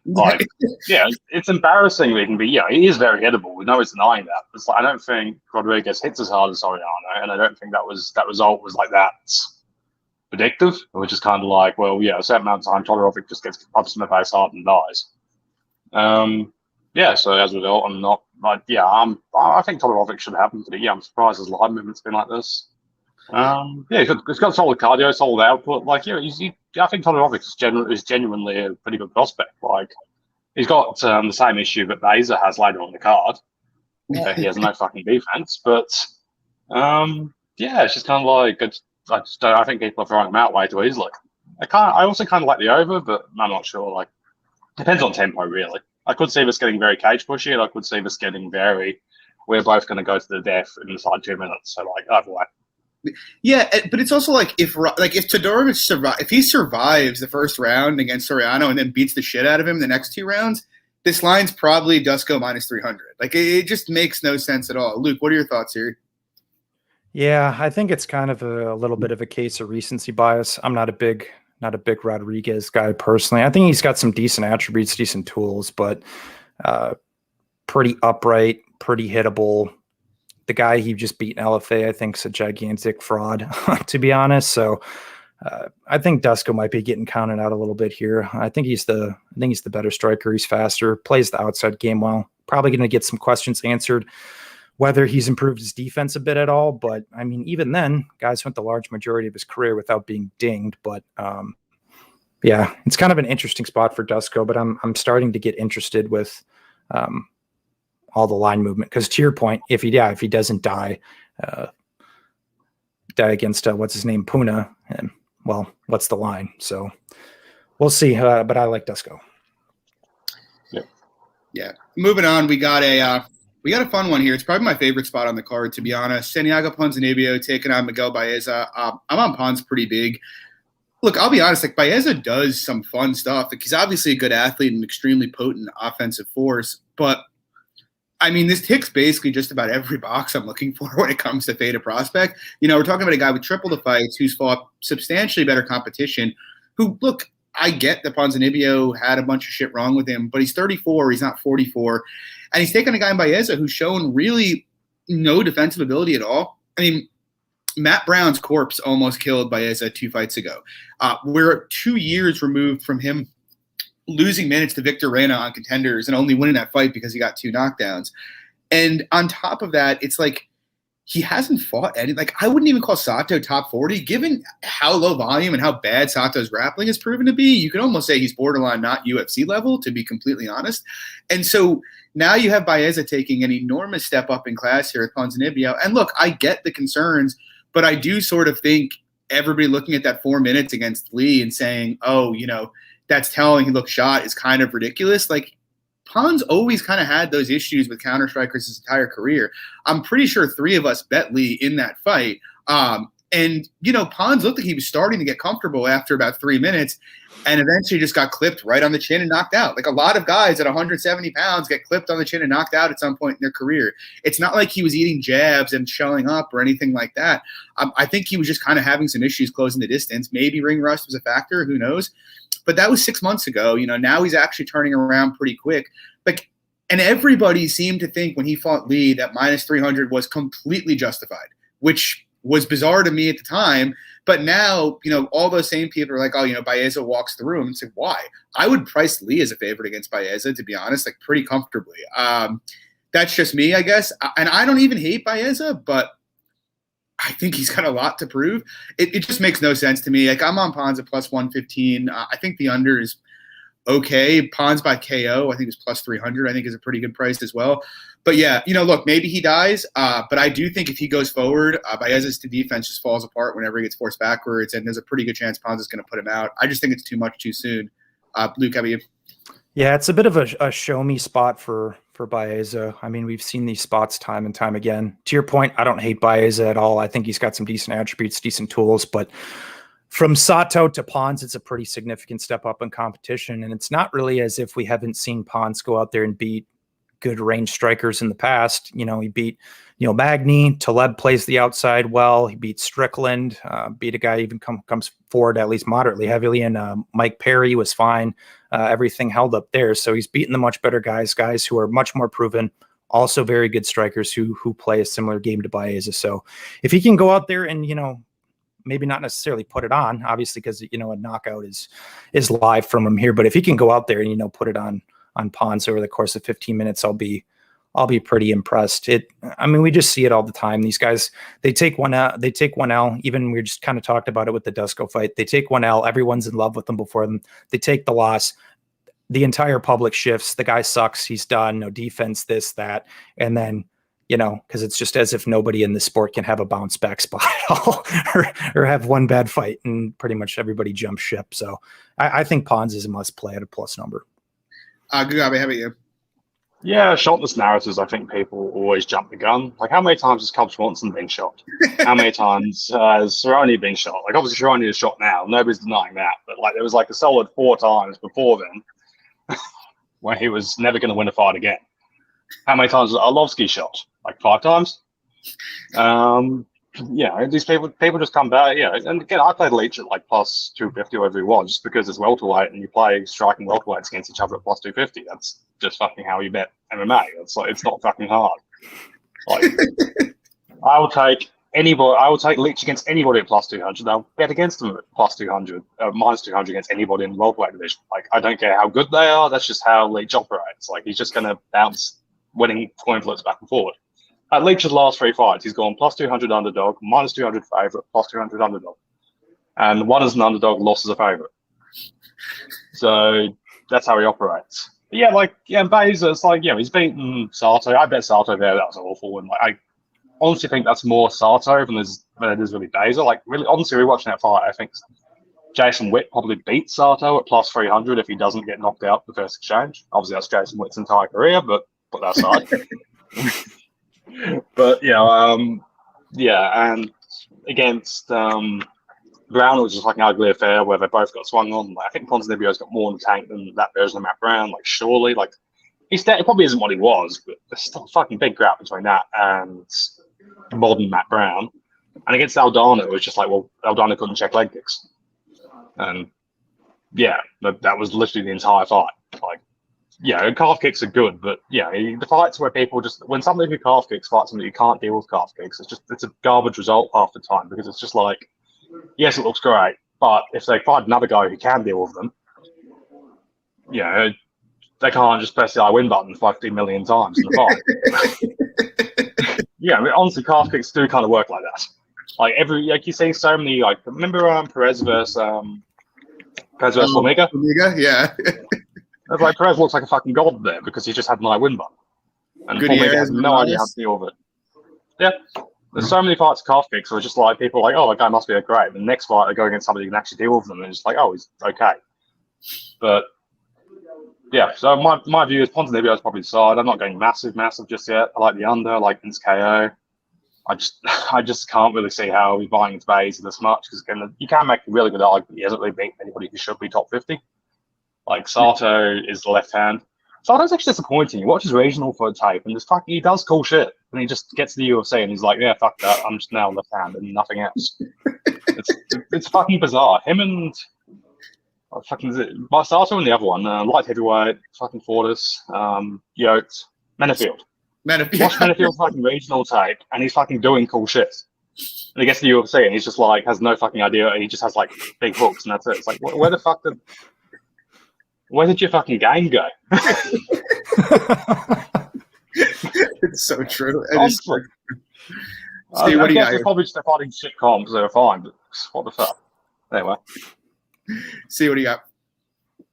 Like, yeah, it's embarrassing. We can be. Yeah, he is very hittable. We know he's denying that. It's like, I don't think Rodriguez hits as hard as Soriano, and I don't think that result was like that predictive. Which is kind of like, well, yeah, a certain amount of time Todorovic just gets punched in the face hard and dies. Yeah, so as a result, I'm not like, I think Todorovic should happen, but I'm surprised his line movement's been like this. He's got solid cardio, solid output. Like, I think Todorovic is genuinely a pretty good prospect. Like, He's got the same issue that Baszler has later on the card. He has no fucking defense, but it's just kind of like I think people are throwing him out way too easily. I also kind of like the over, but I'm not sure. Like, depends on tempo, really. I could see this getting very cage pushy, and I could see this getting very. We're both going to go to the death inside 2 minutes. So like either way. Yeah, but it's also like if Todorovic if he survives the first round against Soriano and then beats the shit out of him the next 2 rounds, this line's probably Dusko minus 300. Like it just makes no sense at all. Luke, what are your thoughts here? Yeah, I think it's kind of a little bit of a case of recency bias. I'm not a big Rodriguez guy personally. I think he's got some decent attributes, decent tools, but pretty upright, pretty hittable. The guy he just beat in LFA, I think, is a gigantic fraud, to be honest. So I think Dusko might be getting counted out a little bit here. I think he's the better striker. He's faster, plays the outside game well. Probably going to get some questions answered, whether he's improved his defense a bit at all. But I mean, even then, guys went the large majority of his career without being dinged. But yeah, it's kind of an interesting spot for Dusko. But I'm starting to get interested with all the line movement, because to your point, if he doesn't die against what's his name, Puna, and well, what's the line? So we'll see. But I like Dusko. Yeah. Moving on, we got a fun one here. It's probably my favorite spot on the card, to be honest. Santiago Ponzinibbio taking on Miguel Baeza. I'm on Ponz pretty big. Look, I'll be honest. Like Baeza does some fun stuff. Like he's obviously a good athlete and extremely potent offensive force, but I mean, this ticks basically just about every box I'm looking for when it comes to Theta prospect. You know, we're talking about a guy with triple the fights who's fought substantially better competition, who, look, I get that Ponzinibbio had a bunch of shit wrong with him, but he's 34, he's not 44, and he's taken a guy in Baeza who's shown really no defensive ability at all. I mean, Matt Brown's corpse almost killed Baeza 2 fights ago. We're 2 years removed from him losing minutes to Victor Reina on Contenders and only winning that fight because he got 2 knockdowns. And on top of that, it's like he hasn't fought any. Like, I wouldn't even call Sato top 40. Given how low volume and how bad Sato's grappling has proven to be, you can almost say he's borderline not UFC level, to be completely honest. And so now you have Baeza taking an enormous step up in class here at Ponzinibbio. And look, I get the concerns, but I do sort of think everybody looking at that 4 minutes against Lee and saying, oh, you know, that's telling he looked shot is kind of ridiculous. Like, Pon's always kind of had those issues with counter strikers his entire career. I'm pretty sure 3 of us bet Lee in that fight. And, you know, Pon's looked like he was starting to get comfortable after about 3 minutes and eventually just got clipped right on the chin and knocked out. Like a lot of guys at 170 pounds get clipped on the chin and knocked out at some point in their career. It's not like he was eating jabs and showing up or anything like that. I think he was just kind of having some issues closing the distance. Maybe ring rust was a factor. Who knows? But that was 6 months ago. You know, now he's actually turning around pretty quick. Like, and everybody seemed to think when he fought Lee that minus 300 was completely justified, which was bizarre to me at the time. But now, you know, all those same people are like, oh, you know, Baeza walks the room. And say, why? I would price Lee as a favorite against Baeza, to be honest, like pretty comfortably. That's just me, I guess. And I don't even hate Baeza, but I think he's got a lot to prove. It just makes no sense to me. Like, I'm on Pons at plus 115. I think the under is okay. Pons by KO, I think is plus 300. I think is a pretty good price as well. But yeah, you know, look, maybe he dies. But I do think if he goes forward, Baeza's defense just falls apart whenever he gets forced backwards. And there's a pretty good chance Pons is going to put him out. I just think it's too much too soon. Luke, how about you? Yeah, it's a bit of a show me spot for Baeza. I mean, we've seen these spots time and time again. To your point, I don't hate Baeza at all. I think he's got some decent attributes, decent tools, but from Sato to Pons, it's a pretty significant step up in competition. And it's not really as if we haven't seen Pons go out there and beat good range strikers in the past. You know, he beat, Magny. Taleb plays the outside well. He beat Strickland, beat a guy even comes forward at least moderately heavily. And Mike Perry was fine. Everything held up there. So he's beaten the much better guys who are much more proven, also very good strikers who play a similar game to Baeza. So if he can go out there and, maybe not necessarily put it on, obviously, because, a knockout is live from him here. But if he can go out there and, put it on Pons over the course of 15 minutes, I'll be pretty impressed. We just see it all the time. These guys, they take one L. Even we just kind of talked about it with the Dusko fight. They take one L. Everyone's in love with them before them. They take the loss. the entire public shifts. The guy sucks. He's done. No defense, this, that. And then, because it's just as if nobody in the sport can have a bounce back spot at all or have one bad fight and pretty much everybody jumps ship. So I think Pons is a must play at a plus number. Gugabe, how about you? Yeah, shotless narratives, I think people always jump the gun. Like, how many times has Cub Swanson been shot? How many times has Cerrone been shot? Like, obviously, Cerrone is shot now. Nobody's denying that. But, like, there was, like, a solid 4 times before then when he was never going to win a fight again. How many times was Arlovsky shot? Like, 5 times? These people just come back. Yeah, and again, I played Leach at, like, plus 250 or whatever he was, just because it's welterweight and you play striking welterweights against each other at plus 250. That's just fucking how you bet MMA. It's like, it's not fucking hard. Like, I will take Leach against anybody at plus 200. I'll bet against them at plus 200, minus 200 against anybody in the welterweight division. Like, I don't care how good they are. That's just how Leach operates. Like, he's just going to bounce winning coin flips back and forward. At Leach's last 3 fights, he's gone plus 200 underdog, minus 200 favorite, plus 200 underdog. And one as an underdog, lost as a favorite. So that's how he operates. But and Beza, it's like, he's beaten Sato. I bet Sato there, that was awful. And, like, I honestly think that's more Sato than it is really Beza. Like, really, honestly, rewatching that fight, I think Jason Witt probably beats Sato at plus 300 if he doesn't get knocked out the first exchange. Obviously, that's Jason Witt's entire career, but put that aside. But and against Brown, it was just like an ugly affair where they both got swung on. Like, I think Ponzinibbio's got more in the tank than that version of Matt Brown. Like, surely, like, he probably isn't what he was, but there's still a fucking big gap between that and modern Matt Brown. And against Aldana, it was just like, well, Aldana couldn't check leg kicks, and that was literally the entire fight. Like, calf kicks are good, but the fights where people just, when somebody who calf kicks fights somebody who can't deal with calf kicks, it's a garbage result half the time, because it's just like, yes, it looks great, but if they fight another guy who can deal with them, they can't just press the I win button 50 million times in the fight. Honestly, calf kicks do kind of work like that. Like, you see so many, like, remember Perez versus Formiga? Formiga, yeah. It's like Perez looks like a fucking god there because he just had an I win button. And Formiga has no idea how to deal with it. Yeah. There's so many fights of calf kicks where it's just like, people are like, oh, that guy must be great. The next fight, they go against somebody who can actually deal with them, and it's just like, oh, he's okay. But, so my view is Ponzinibbio is probably the side. I'm not going massive just yet. I like the under, I like Vince KO. I just can't really see how he's buying into Bays this much, because you can make a really good argument he hasn't really beaten anybody who should be top 50. Like, Sato is the left hand. Sato's actually disappointing. You watch his regional for a tape, and he does cool shit. And he just gets to the UFC, and he's like, yeah, fuck that. I'm just now left hand and nothing else. It's fucking bizarre. Him and Sato and the other one, light heavyweight, fucking Fortis, Yotes, Menafield. Watch Menafield's fucking regional tape, and he's fucking doing cool shit. And he gets to the UFC, and he's just like, has no fucking idea. He just has, like, big hooks, and that's it. It's like, where did your fucking game go? It's so true. Honestly. Steve, what do you got here? Probably just fighting shit comps, they're fine, but what the fuck? Anyway. See, what do you got?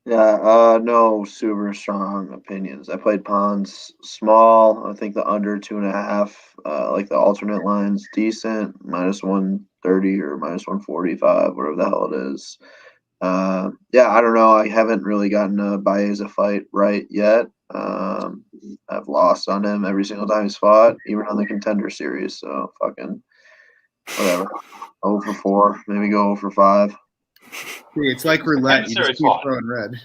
Yeah, no super strong opinions. I played Pons small. I think the under 2.5, like the alternate line's decent, minus 130 or minus 145, whatever the hell it is. I don't know. I haven't really gotten a Baeza fight right yet. I've lost on him every single time he's fought, even on the Contender Series. So fucking whatever. 0 for 4, maybe go 0 for 5. It's like roulette. You just keep throwing red.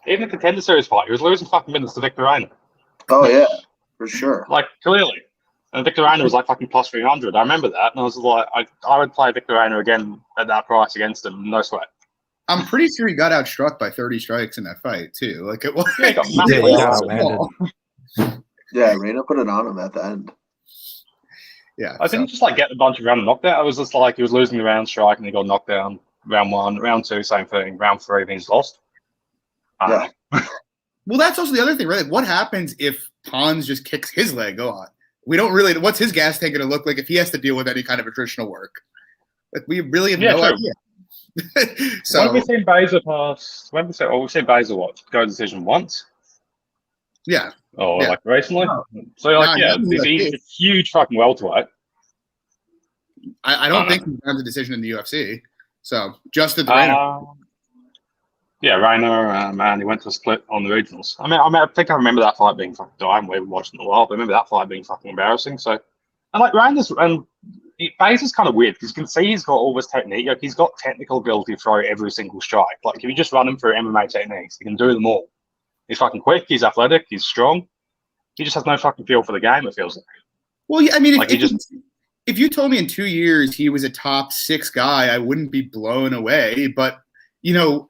Even the Contender Series fight, he was losing fucking minutes to Victor Reina. Oh yeah, for sure. Like, clearly. And Victor Reina was like fucking plus 300. I remember that, and I was like, I would play Victor Reina again at that price against him, no sweat. I'm pretty sure he got outstruck by 30 strikes in that fight too. Like, it was. Yeah, he got massively outlanded. Yeah, Reina put it on him at the end. Yeah, I didn't just like get a bunch of random knockdown. I was just like, he was losing the round strike and he got knocked down. Round 1, round 2, same thing. Round 3, then he's lost. Yeah. Well, that's also the other thing, right? Like, what happens if Pons just kicks his leg on? We don't really. What's his gas tank going to look like if he has to deal with any kind of attritional work? Like, we really have no idea. So when have we seen Baszler pass? We've seen Baszler what go decision once, yeah, or yeah. like recently. No, So like, not yeah, in the he's UFC. a huge fucking welterweight. I don't think he's done the decision in the UFC. So just at the Yeah, Reiner, and he went to a split on the regionals. I think I remember that fight being fucking. I haven't really watched it in a while, but I remember that fight being fucking embarrassing. So, and like Reiner's and Baze is kind of weird because you can see he's got all this technique. Like he's got technical ability to throw every single strike. Like if you just run him through MMA techniques, he can do them all. He's fucking quick. He's athletic. He's strong. He just has no fucking feel for the game. It feels like. Well, yeah, I mean, like if you told me in 2 years he was a top 6 guy, I wouldn't be blown away. But you know.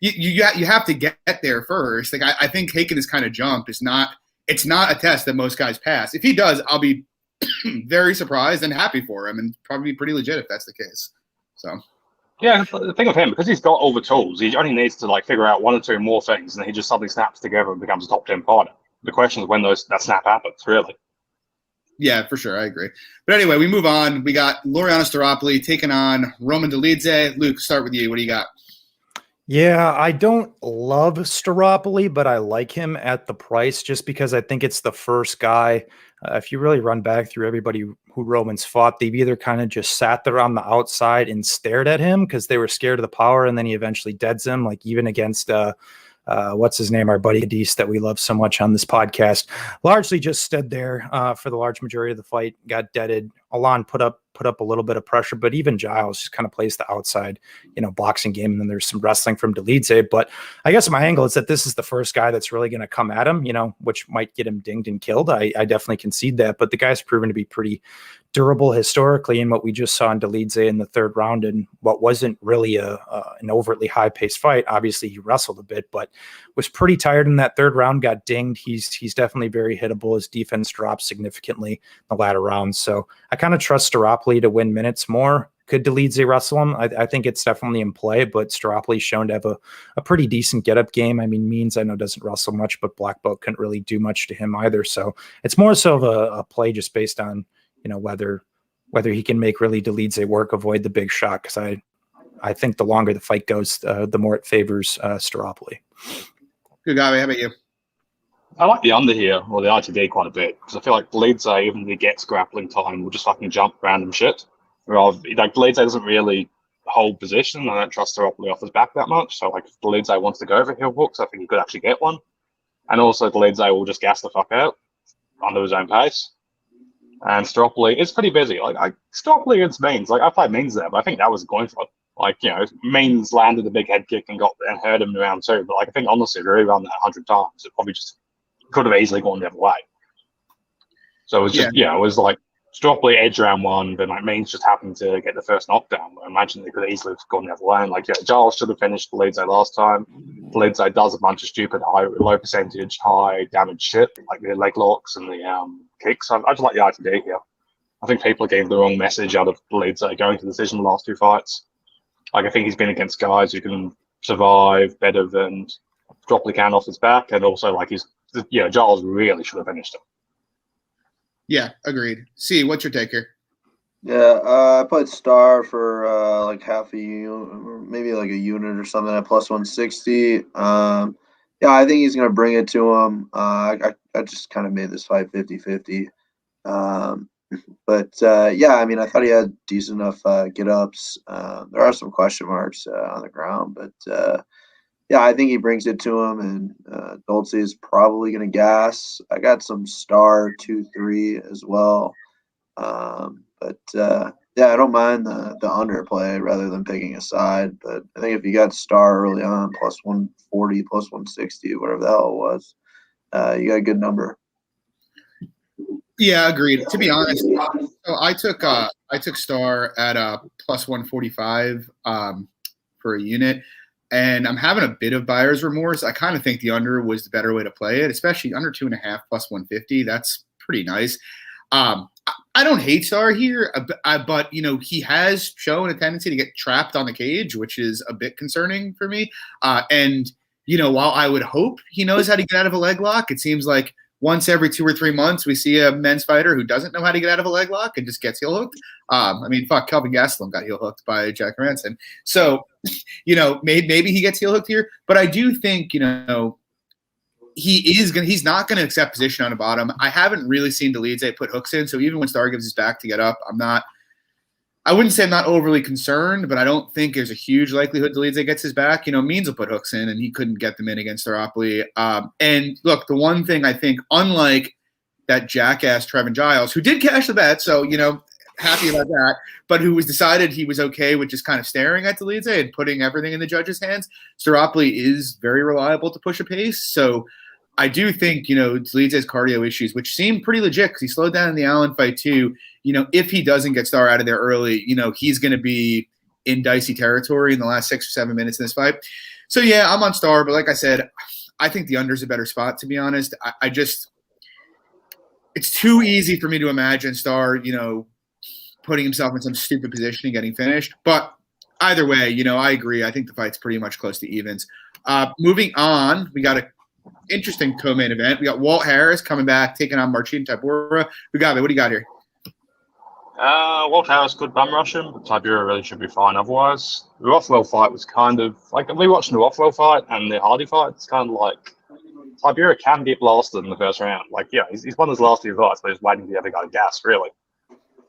You have to get there first. Like I think taking this kind of jump it's not a test that most guys pass. If he does, I'll be very surprised and happy for him, and probably pretty legit if that's the case. So yeah, the thing of him because he's got all the tools, he only needs to like figure out 1 or 2 more things, and he just suddenly snaps together and becomes a top 10 fighter. The question is when that snap happens, really. Yeah, for sure, I agree. But anyway, we move on. We got Laureano Staropoli taking on Roman Dolidze. Luke, start with you. What do you got? Yeah, I don't love Staropoli, but I like him at the price just because I think it's the first guy. If you really run back through everybody who Roman's fought, they've either kind of just sat there on the outside and stared at him because they were scared of the power, and then he eventually deads him, like even against what's his name, our buddy Hadis that we love so much on this podcast, largely just stood there for the large majority of the fight, got deaded. Alon put up a little bit of pressure, but even Giles just kind of plays the outside, boxing game. And then there's some wrestling from Dolidze. But I guess my angle is that this is the first guy that's really going to come at him, which might get him dinged and killed. I definitely concede that, but the guy's proven to be pretty durable historically. And what we just saw in Dolidze in the 3rd round, and what wasn't really an overtly high paced fight. Obviously he wrestled a bit, but was pretty tired in that 3rd round, got dinged. He's definitely very hittable. His defense dropped significantly in the latter rounds. So I kind of trust Staropoli to win minutes more. Could Dolidze wrestle him? I think it's definitely in play, but Staropoli's shown to have a pretty decent get-up game. I mean, Means I know doesn't wrestle much, but Black Belt couldn't really do much to him either. So it's more so of a play just based on, whether he can make really Dolidze work, avoid the big shot, because I think the longer the fight goes, the more it favors Staropoli. Good guy. How about you? I like the under here, or the ITD quite a bit, because I feel like Dolidze, even if he gets grappling time, will just fucking jump random shit. Like Dolidze doesn't really hold position. I don't trust Staropoli off his back that much. So like if Dolidze wants to go for heel hooks, I think he could actually get one. And also Dolidze will just gas the fuck out under his own pace. And Staropoli is pretty busy. Like Staropoli against Means, like I played Means there, but I think that was going for it. Like, Means landed a big head kick and hurt him in round 2. But like I think honestly, if he rerun that 100 times, it probably just could have easily gone the other way. So it was just, it was like Staropoli edge round 1, but like Means just happened to get the first knockdown. I imagine they could have easily gone the other way. And Giles should have finished Dolidze last time. Dolidze does a bunch of stupid low percentage, high damage shit, like the leg locks and the kicks. I just like the ITD here. I think people are getting the wrong message out of Dolidze going to decision the last 2 fights. Like I think he's been against guys who can survive better than Staropoli can off his back, and also like Giles really should have finished him. Yeah, agreed. See, what's your take here? Yeah, I played Star for like half a unit, maybe like a unit or something at plus 160. Yeah, I think he's going to bring it to him. I just kind of made this fight 50-50. But yeah, I mean, I thought he had decent enough get-ups. There are some question marks on the ground, but yeah, I think he brings it to him, and Dolce is probably going to gas. I got some Star 2-3 as well. But yeah, I don't mind the underplay rather than picking a side. But I think if you got Star early on, plus 140, plus 160, whatever the hell it was, you got a good number. Yeah, agreed. To be honest, so I took Star at plus 145 for a unit, and I'm having a bit of buyer's remorse. I kind of think the under was the better way to play it, especially under 2.5 plus 150. That's pretty nice. I don't hate Star here, but he has shown a tendency to get trapped on the cage, which is a bit concerning for me. And while I would hope he knows how to get out of a leg lock, it seems like once every 2 or 3 months, we see a men's fighter who doesn't know how to get out of a leg lock and just gets heel hooked. Kelvin Gastelum got heel hooked by Jack Ranson. So, maybe he gets heel hooked here. But I do think, he's not going to accept position on the bottom. I haven't really seen Dolidze put hooks in. So even when Starr gives his back to get up, I wouldn't say I'm not overly concerned, but I don't think there's a huge likelihood Dolidze gets his back. Means will put hooks in, and he couldn't get them in against Staropoli. And look, the one thing I think, unlike that jackass Trevin Giles, who did cash the bet, so, happy about that, but who was decided he was okay with just kind of staring at Dolidze and putting everything in the judge's hands, Staropoli is very reliable to push a pace. So I do think, Dolidze's cardio issues, which seem pretty legit because he slowed down in the Allen fight too, if he doesn't get Starr out of there early, he's going to be in dicey territory in the last 6 or 7 minutes in this fight. So, yeah, I'm on Starr, but like I said, I think the under's a better spot, to be honest. It's too easy for me to imagine Starr, putting himself in some stupid position and getting finished. But either way, I agree. I think the fight's pretty much close to evens. Moving on, we got an interesting co-main event. We got Walt Harris coming back, taking on Marcin Tybura. What do you got here? Walt Harris could bum rush him, but Tybura really should be fine otherwise. The Rothwell fight was kind of like, we watched the Rothwell fight and the Hardy fight. It's kind of like Tybura can get blasted in the first round. Like, yeah, he's won his last 2 fights, but he's waiting for the other guy to gas, really.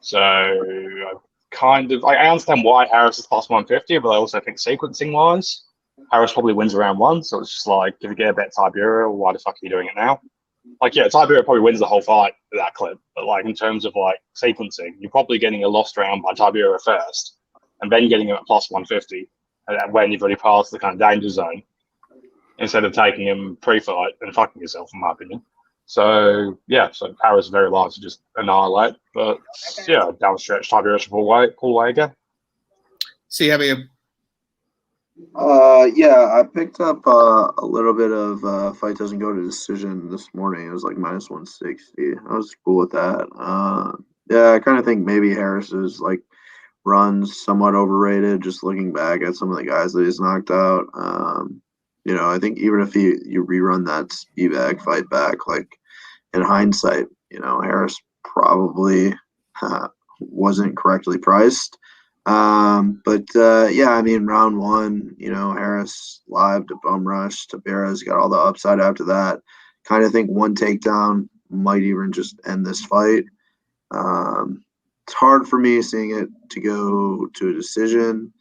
So I understand why Harris is plus 150, but I also think sequencing wise, Harris probably wins round 1. So it's just like, if you get a bet Tybura, why the fuck are you doing it now? Like, yeah, Tybura probably wins the whole fight with that clip. But, like, in terms of, like, sequencing, you're probably getting a lost round by Tybura first, and then getting him at plus 150, and when you've already passed the kind of danger zone, instead of taking him pre-fight and fucking yourself, in my opinion. So, yeah, Harris is very likely to just annihilate. But, yeah, down the stretch, Tybura should pull away again. See, how about you? Yeah, I picked up a little bit of fight doesn't go to decision this morning. It was like minus 160. I was cool with that. Yeah, I kind of think maybe Harris's like runs somewhat overrated. Just looking back at some of the guys that he's knocked out. I think even if you rerun that Spivak fight back, like in hindsight, Harris probably wasn't correctly priced. Round 1, Harris live to bum rush. Tybura's got all the upside after that. Kind of think one takedown might even just end this fight. It's hard for me seeing it to go to a decision.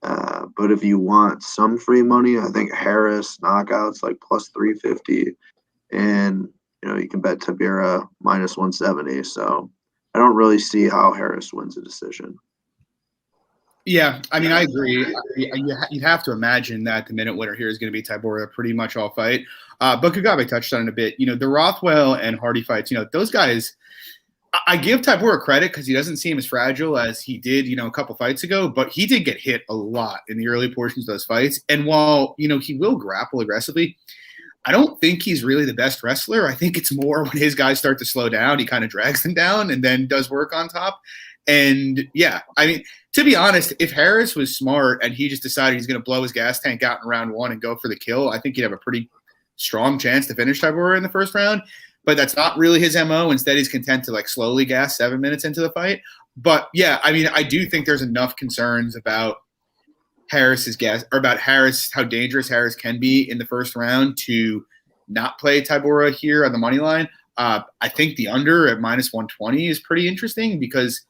But if you want some free money, I think Harris knockouts like plus 350, and you can bet Tybura minus 170. So I don't really see how Harris wins a decision. Yeah, I agree. You'd have to imagine that the minute winner here is going to be Tybura pretty much all fight. But Kagabe touched on it a bit. The Rothwell and Hardy fights, those guys, I give Tybura credit because he doesn't seem as fragile as he did, a couple fights ago, but he did get hit a lot in the early portions of those fights. And while, he will grapple aggressively, I don't think he's really the best wrestler. I think it's more when his guys start to slow down, he kind of drags them down and then does work on top. And yeah, to be honest, if Harris was smart and he just decided he's going to blow his gas tank out in round 1 and go for the kill, I think he'd have a pretty strong chance to finish Tybura in the first round. But that's not really his MO. Instead, he's content to like slowly gas 7 minutes into the fight. But yeah, I do think there's enough concerns about Harris's gas, or about Harris, how dangerous Harris can be in the first round to not play Tybura here on the money line. I think the under at minus 120 is pretty interesting because,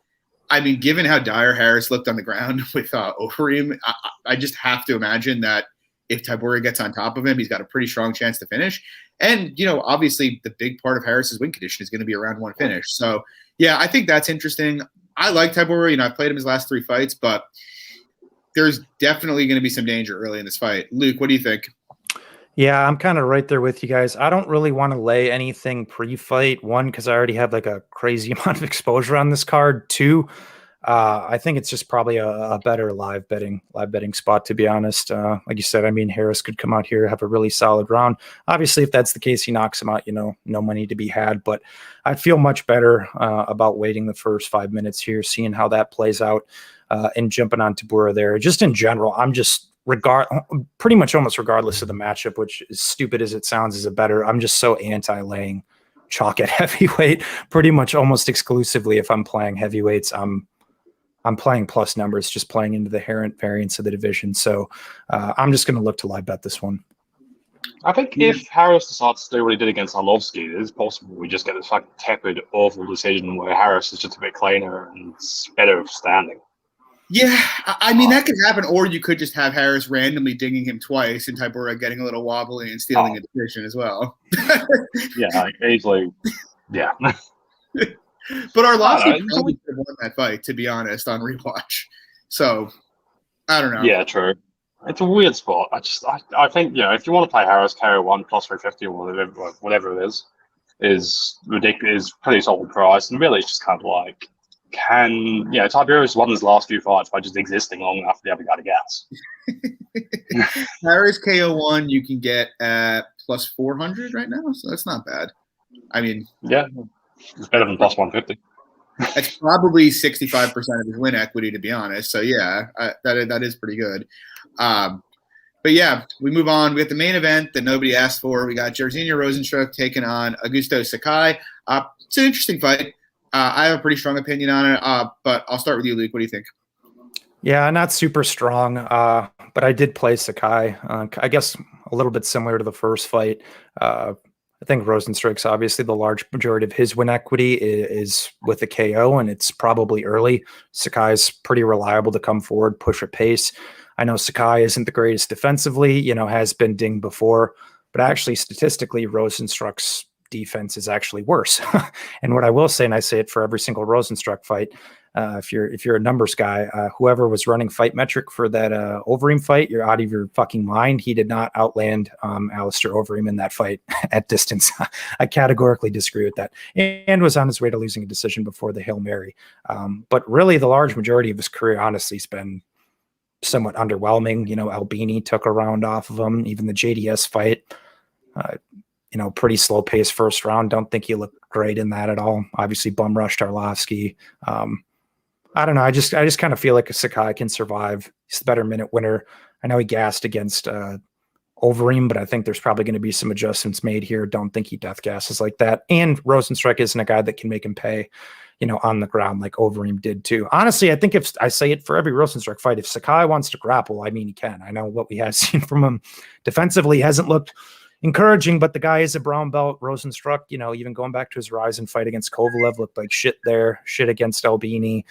given how dire Harris looked on the ground with Overeem, I just have to imagine that if Tybura gets on top of him, he's got a pretty strong chance to finish. And, obviously the big part of Harris's win condition is going to be a round 1 finish. So, yeah, I think that's interesting. I like Tybura. I've played him his last 3 fights, but there's definitely going to be some danger early in this fight. Luke, what do you think? Yeah, I'm kind of right there with you guys. I don't really want to lay anything pre-fight. 1, because I already have like a crazy amount of exposure on this card. 2, I think it's just probably a better live betting spot, to be honest. Like you said, Harris could come out here, have a really solid round. Obviously, if that's the case, he knocks him out, no money to be had. But I'd feel much better about waiting the first 5 minutes here, seeing how that plays out, and jumping on Tybura there. Just in general, I'm just pretty much almost regardless of the matchup, which as stupid as it sounds, is a better. I'm just so anti-laying chalk at heavyweight pretty much almost exclusively. If I'm playing heavyweights, I'm playing plus numbers, just playing into the inherent variance of the division. So I'm just going to look to live bet this one. I think if Harris decides to do what he did against Arlovsky, it is possible we just get this fucking tepid, awful decision where Harris is just a bit cleaner and better standing. Yeah, I mean, that could happen, or you could just have Harris randomly dinging him twice and Tybura getting a little wobbly and stealing a decision as well. Yeah, easily. Yeah. But Arlovsky probably could have won that fight, to be honest, on rewatch. So, I don't know. Yeah, true. It's a weird spot. I think, if you want to play Harris, KO1 plus 350 or whatever it is ridiculous, is pretty solid price. And really, it's just kind of like, Tiberius won his last few fights by just existing long enough for the other guy to gas. Harris KO1 you can get at plus 400 right now, so that's not bad. I mean, yeah, it's better than plus 150. That's probably 65% of his win equity, to be honest. So yeah, that is pretty good. But yeah, we move on. We got the main event that nobody asked for. We got Georgina Rozenstruik taking on Augusto Sakai. It's an interesting fight. I have a pretty strong opinion on it, but I'll start with you, Luke. What do you think? Yeah, not super strong, but I did play Sakai. I guess a little bit similar to the first fight. I think Rozenstruik's obviously the large majority of his win equity is with a KO, and it's probably early. Sakai's pretty reliable to come forward, push a pace. I know Sakai isn't the greatest defensively, has been dinged before, but actually statistically, Rozenstruik's defense is actually worse. And what I will say, and I say it for every single Rozenstruk fight, if you're a numbers guy, whoever was running fight metric for that Overeem fight, you're out of your fucking mind. He did not outland Alistair Overeem in that fight at distance. I categorically disagree with that, and was on his way to losing a decision before the Hail Mary. But really, the large majority of his career, honestly, has been somewhat underwhelming. Albini took a round off of him. Even the JDS fight, pretty slow pace first round. Don't think he looked great in that at all. Obviously, bum rushed Arlovsky. I don't know. I just kind of feel like a Sakai can survive. He's the better minute winner. I know he gassed against Overeem, but I think there's probably going to be some adjustments made here. Don't think he death gasses like that. And Rozenstruik isn't a guy that can make him pay, on the ground like Overeem did too. Honestly, I think if I say it for every Rozenstruik fight, if Sakai wants to grapple, I mean, he can. I know what we have seen from him defensively hasn't looked encouraging, but the guy is a brown belt. Rozenstruik, even going back to his Rise and fight against Kovalev, looked like shit there. Shit against Albini,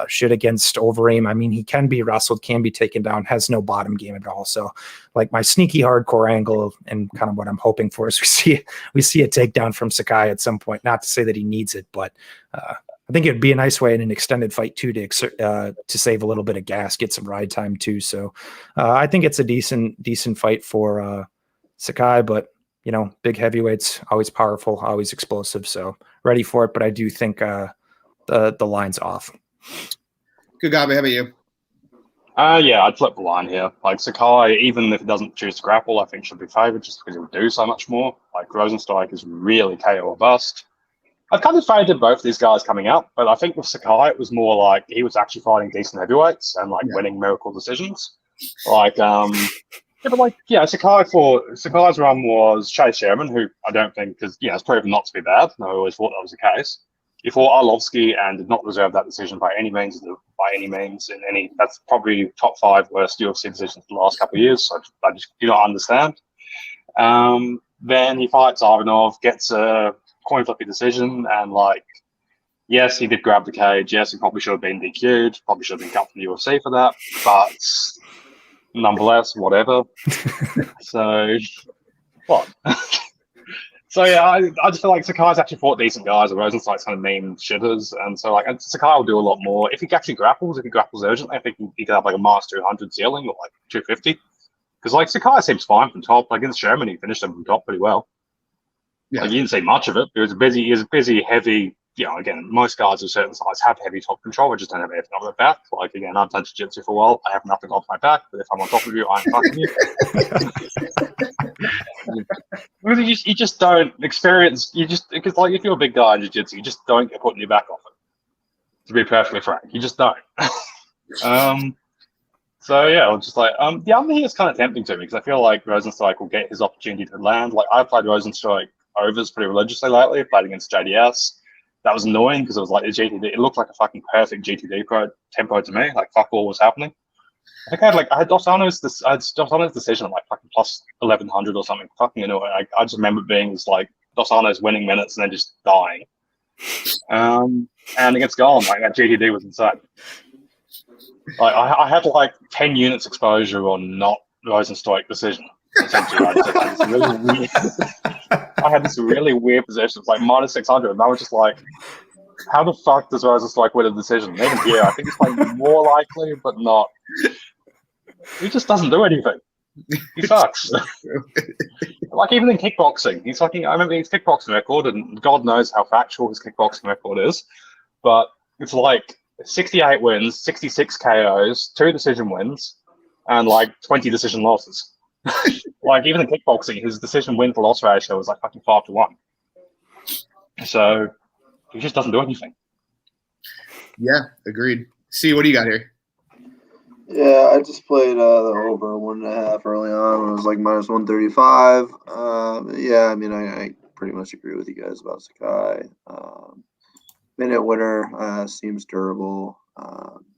shit against Overeem. I mean, he can be wrestled, can be taken down, has no bottom game at all. So, like, my sneaky hardcore angle and kind of what I'm hoping for is we see a takedown from Sakai at some point. Not to say that he needs it, but I think it'd be a nice way in an extended fight too to save a little bit of gas, get some ride time too. So, I think it's a decent fight for Sakai, but big heavyweights, always powerful, always explosive. So ready for it, but I do think the line's off. Good, Gabi. How about you? Yeah, I'd flip the line here. Like Sakai, even if he doesn't choose to grapple, I think should be favored just because he would do so much more. Like Rozenstrike is really KO or bust. I've kind of favored both of these guys coming up, but I think with Sakai, it was more like he was actually fighting decent heavyweights and winning miracle decisions. Sakai's run was Chase Sherman, who I don't think, because it's proven not to be bad. I always thought that was the case. He fought Arlovsky and did not deserve that decision by any means. That's probably top 5 worst UFC decisions in the last couple of years. So I just do not understand. Then he fights Ivanov, gets a coin flippy decision, and yes, he did grab the cage. Yes, he probably should have been DQ'd. Probably should have been cut from the UFC for that, but nonetheless, whatever. So, what? So, yeah, I just feel like Sakai's actually fought decent guys, and Rozenstruik's kind of mean shitters. And so, and Sakai will do a lot more. If he actually grapples, urgently, I think he could have a minus 200 ceiling or 250. Because, Sakai seems fine from top. Against Sherman, he finished him from top pretty well. Yeah. You didn't see much of it. He was a busy, heavy. Again, most guys of a certain size have heavy top control. I just don't have anything on my back. Again, I've done jiu-jitsu for a while. I have nothing off my back, but if I'm on top of you, I'm fucking you. Really, you just don't experience. Because if you're a big guy in jiu-jitsu, you just don't get put in your back often. To be perfectly frank, you just don't. So yeah, the other thing is kind of tempting to me because I feel like Rozenstruik will get his opportunity to land. I played Rozenstruik overs pretty religiously lately. Played against JDS. That was annoying because it was like the GTD. It looked like a fucking perfect GTD tempo to me. Like fuck all was happening. I think I had Dosano's decision at like fucking plus 1100 or something. Fucking annoying. I just remember it being just like Dosano's winning minutes and then just dying. And against Golem, like that GTD was insane. Like I had like 10 units exposure on not Rozenstruik decision. Essentially, I had this really weird position. It's like minus 600, and I was just like, how the fuck does Rozenstruik win a decision? Even here, I think it's like more likely, but not. He just doesn't do anything. He sucks. Like even in kickboxing, he's fucking. I remember his kickboxing record, and God knows how factual his kickboxing record is, but it's like 68 wins, 66 KOs, 2 decision wins, and like 20 decision losses. Like even in kickboxing, his decision win to loss ratio was like fucking 5-1. So he just doesn't do anything. Yeah, agreed. See, what do you got here? Yeah, I just played the over 1.5 early on. It was like minus 135. Yeah, I mean, I pretty much agree with you guys about Sakai. Minute winner seems durable.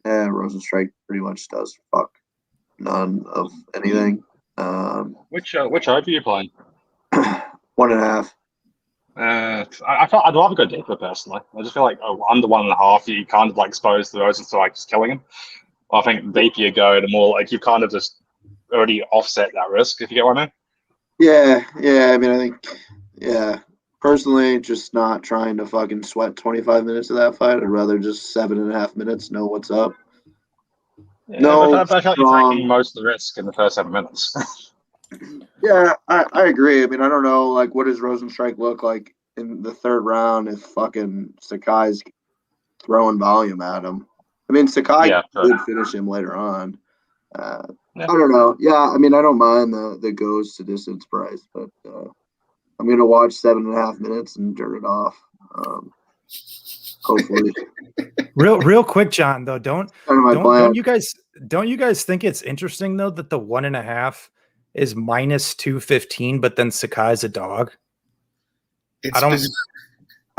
Rozenstrike pretty much does fuck none of anything. Which over are you playing? 1.5. I felt I'd rather go deeper personally. I just feel like under 1.5, you kind of like exposed to those and so like just killing him. I think the deeper you go, the more like you've kind of just already offset that risk. If you get what I mean? Yeah. I mean, I think personally, just not trying to fucking sweat 25 minutes of that fight. I'd rather just 7.5 minutes know what's up. Yeah, but I feel like you're taking most of the risk in the first 7 minutes. Yeah, I agree. I mean, I don't know, like, what does Rozenstrike look like in the third round if fucking Sakai's throwing volume at him? I mean, Sakai could finish him later on. I don't know. Yeah, I mean, I don't mind the goes to distance price, but I'm going to watch 7.5 minutes and dirt it off. Hopefully. Real quick, John, though, don't you guys think it's interesting though that the 1.5 is minus 215, but then Sakai's a dog? I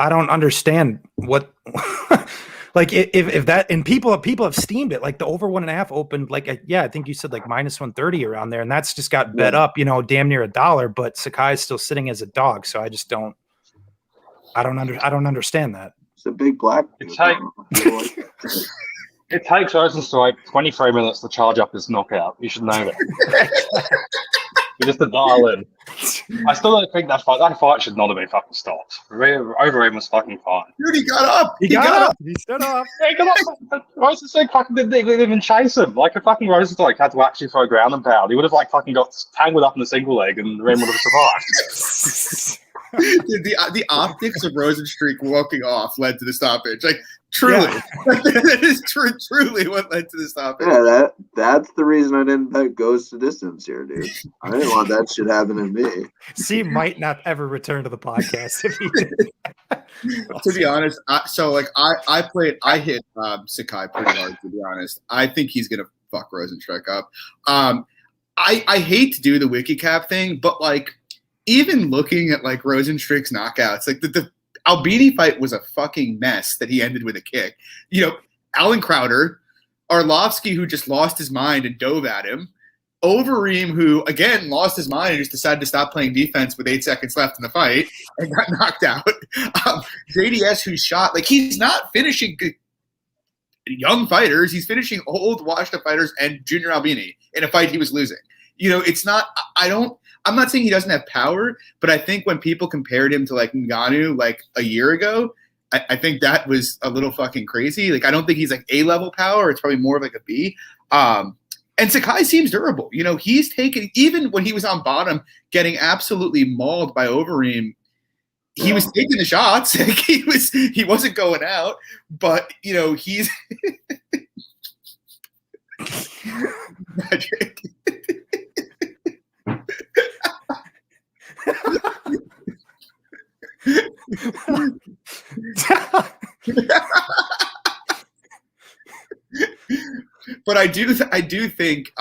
don't understand what like if that, and people have steamed it. Like the over 1.5 opened like I think you said like minus 130 around there, and that's just got bet up, damn near $1. But Sakai is still sitting as a dog, so I just don't understand that. It's a big black. It takes Rozenstruik 23 minutes to charge up his knockout. You should know that. Just to dial in. I still don't think that fight should not have been fucking stopped. Overeem was fucking fine. Dude, he got up. He got up. He stood up. Yeah, he got up. Rozenstruik fucking didn't even chase him. Like if fucking Rozenstruik had to actually throw ground and pound, he would have like fucking got tangled up in the single leg and Reem would have survived. Dude, the optics of Rozenstruik walking off led to the stoppage. Like truly, that is truly what led to the stoppage. Yeah, that's the reason I didn't bet goes to distance here, dude. I didn't want that shit happening to me. C might not ever return to the podcast if he did. To be honest, I hit Sakai pretty hard. To be honest, I think he's gonna fuck Rozenstruik up. I hate to do the wiki cap thing, but like. Even looking at like Rozenstruik's knockouts, like the Albini fight was a fucking mess that he ended with a kick. Alan Crowder, Arlovsky, who just lost his mind and dove at him, Overeem, who again lost his mind and just decided to stop playing defense with 8 seconds left in the fight and got knocked out. JDS, who shot like he's not finishing young fighters, he's finishing old, washed-up fighters and Junior Albini in a fight he was losing. It's not. I'm not saying he doesn't have power, but I think when people compared him to like Ngannou like a year ago, I think that was a little fucking crazy. Like I don't think he's like A-level power. It's probably more of like a B. And Sakai seems durable. He's taken, even when he was on bottom, getting absolutely mauled by Overeem. He was taking the shots. Like he wasn't going out, but he's magic. But I do think,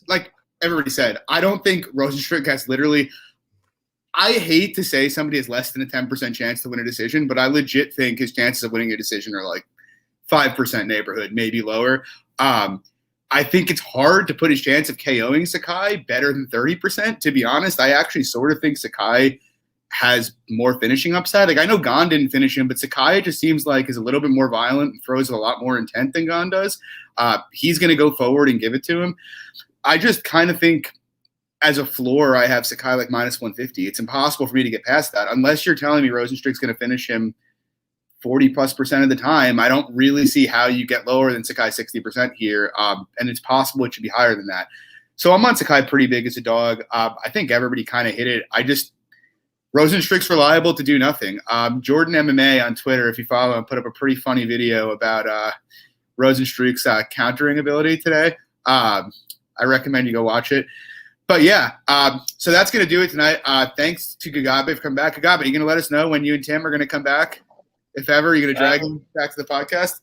like everybody said, I don't think Rozenstruik has literally I hate to say somebody has less than a 10% chance to win a decision, but I legit think his chances of winning a decision are like 5% neighborhood, maybe lower. I think it's hard to put his chance of KOing Sakai better than 30%. To be honest, I actually sort of think Sakai has more finishing upside. Like, I know Gon didn't finish him, but Sakai just seems like is a little bit more violent and throws with a lot more intent than Gon does. He's going to go forward and give it to him. I just kind of think as a floor, I have Sakai like minus 150. It's impossible for me to get past that unless you're telling me Rozenstruik's going to finish him 40+% of the time. I don't really see how you get lower than Sakai 60% here. And it's possible it should be higher than that. So I'm on Sakai pretty big as a dog. I think everybody kind of hit it. Rozenstruik's reliable to do nothing. Jordan MMA on Twitter, if you follow him, put up a pretty funny video about Rozenstruik's countering ability today. I recommend you go watch it. But yeah, so that's going to do it tonight. Thanks to Kagabe for coming back. Kagabe, are you going to let us know when you and Tim are going to come back? If ever, are you going to drag him back to the podcast?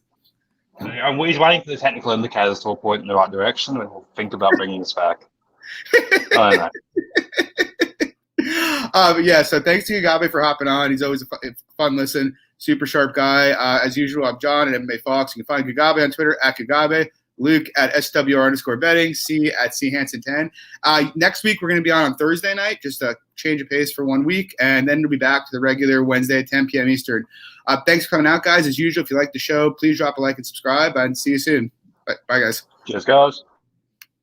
He's waiting for the technical indicators to point in the right direction, and we'll think about bringing us back. I don't know. Yeah, so thanks to Kagabe for hopping on. He's always a fun listen. Super sharp guy. As usual, I'm John at MMA Fox. You can find Kagabe on Twitter at Kagabe. Luke at SWR_betting, C at CHanson10. Next week, we're going to be on Thursday night, just a change of pace for 1 week, and then we'll be back to the regular Wednesday at 10 p.m. Eastern. Thanks for coming out, guys. As usual, if you like the show, please drop a like and subscribe, and see you soon. Bye guys. Cheers, guys.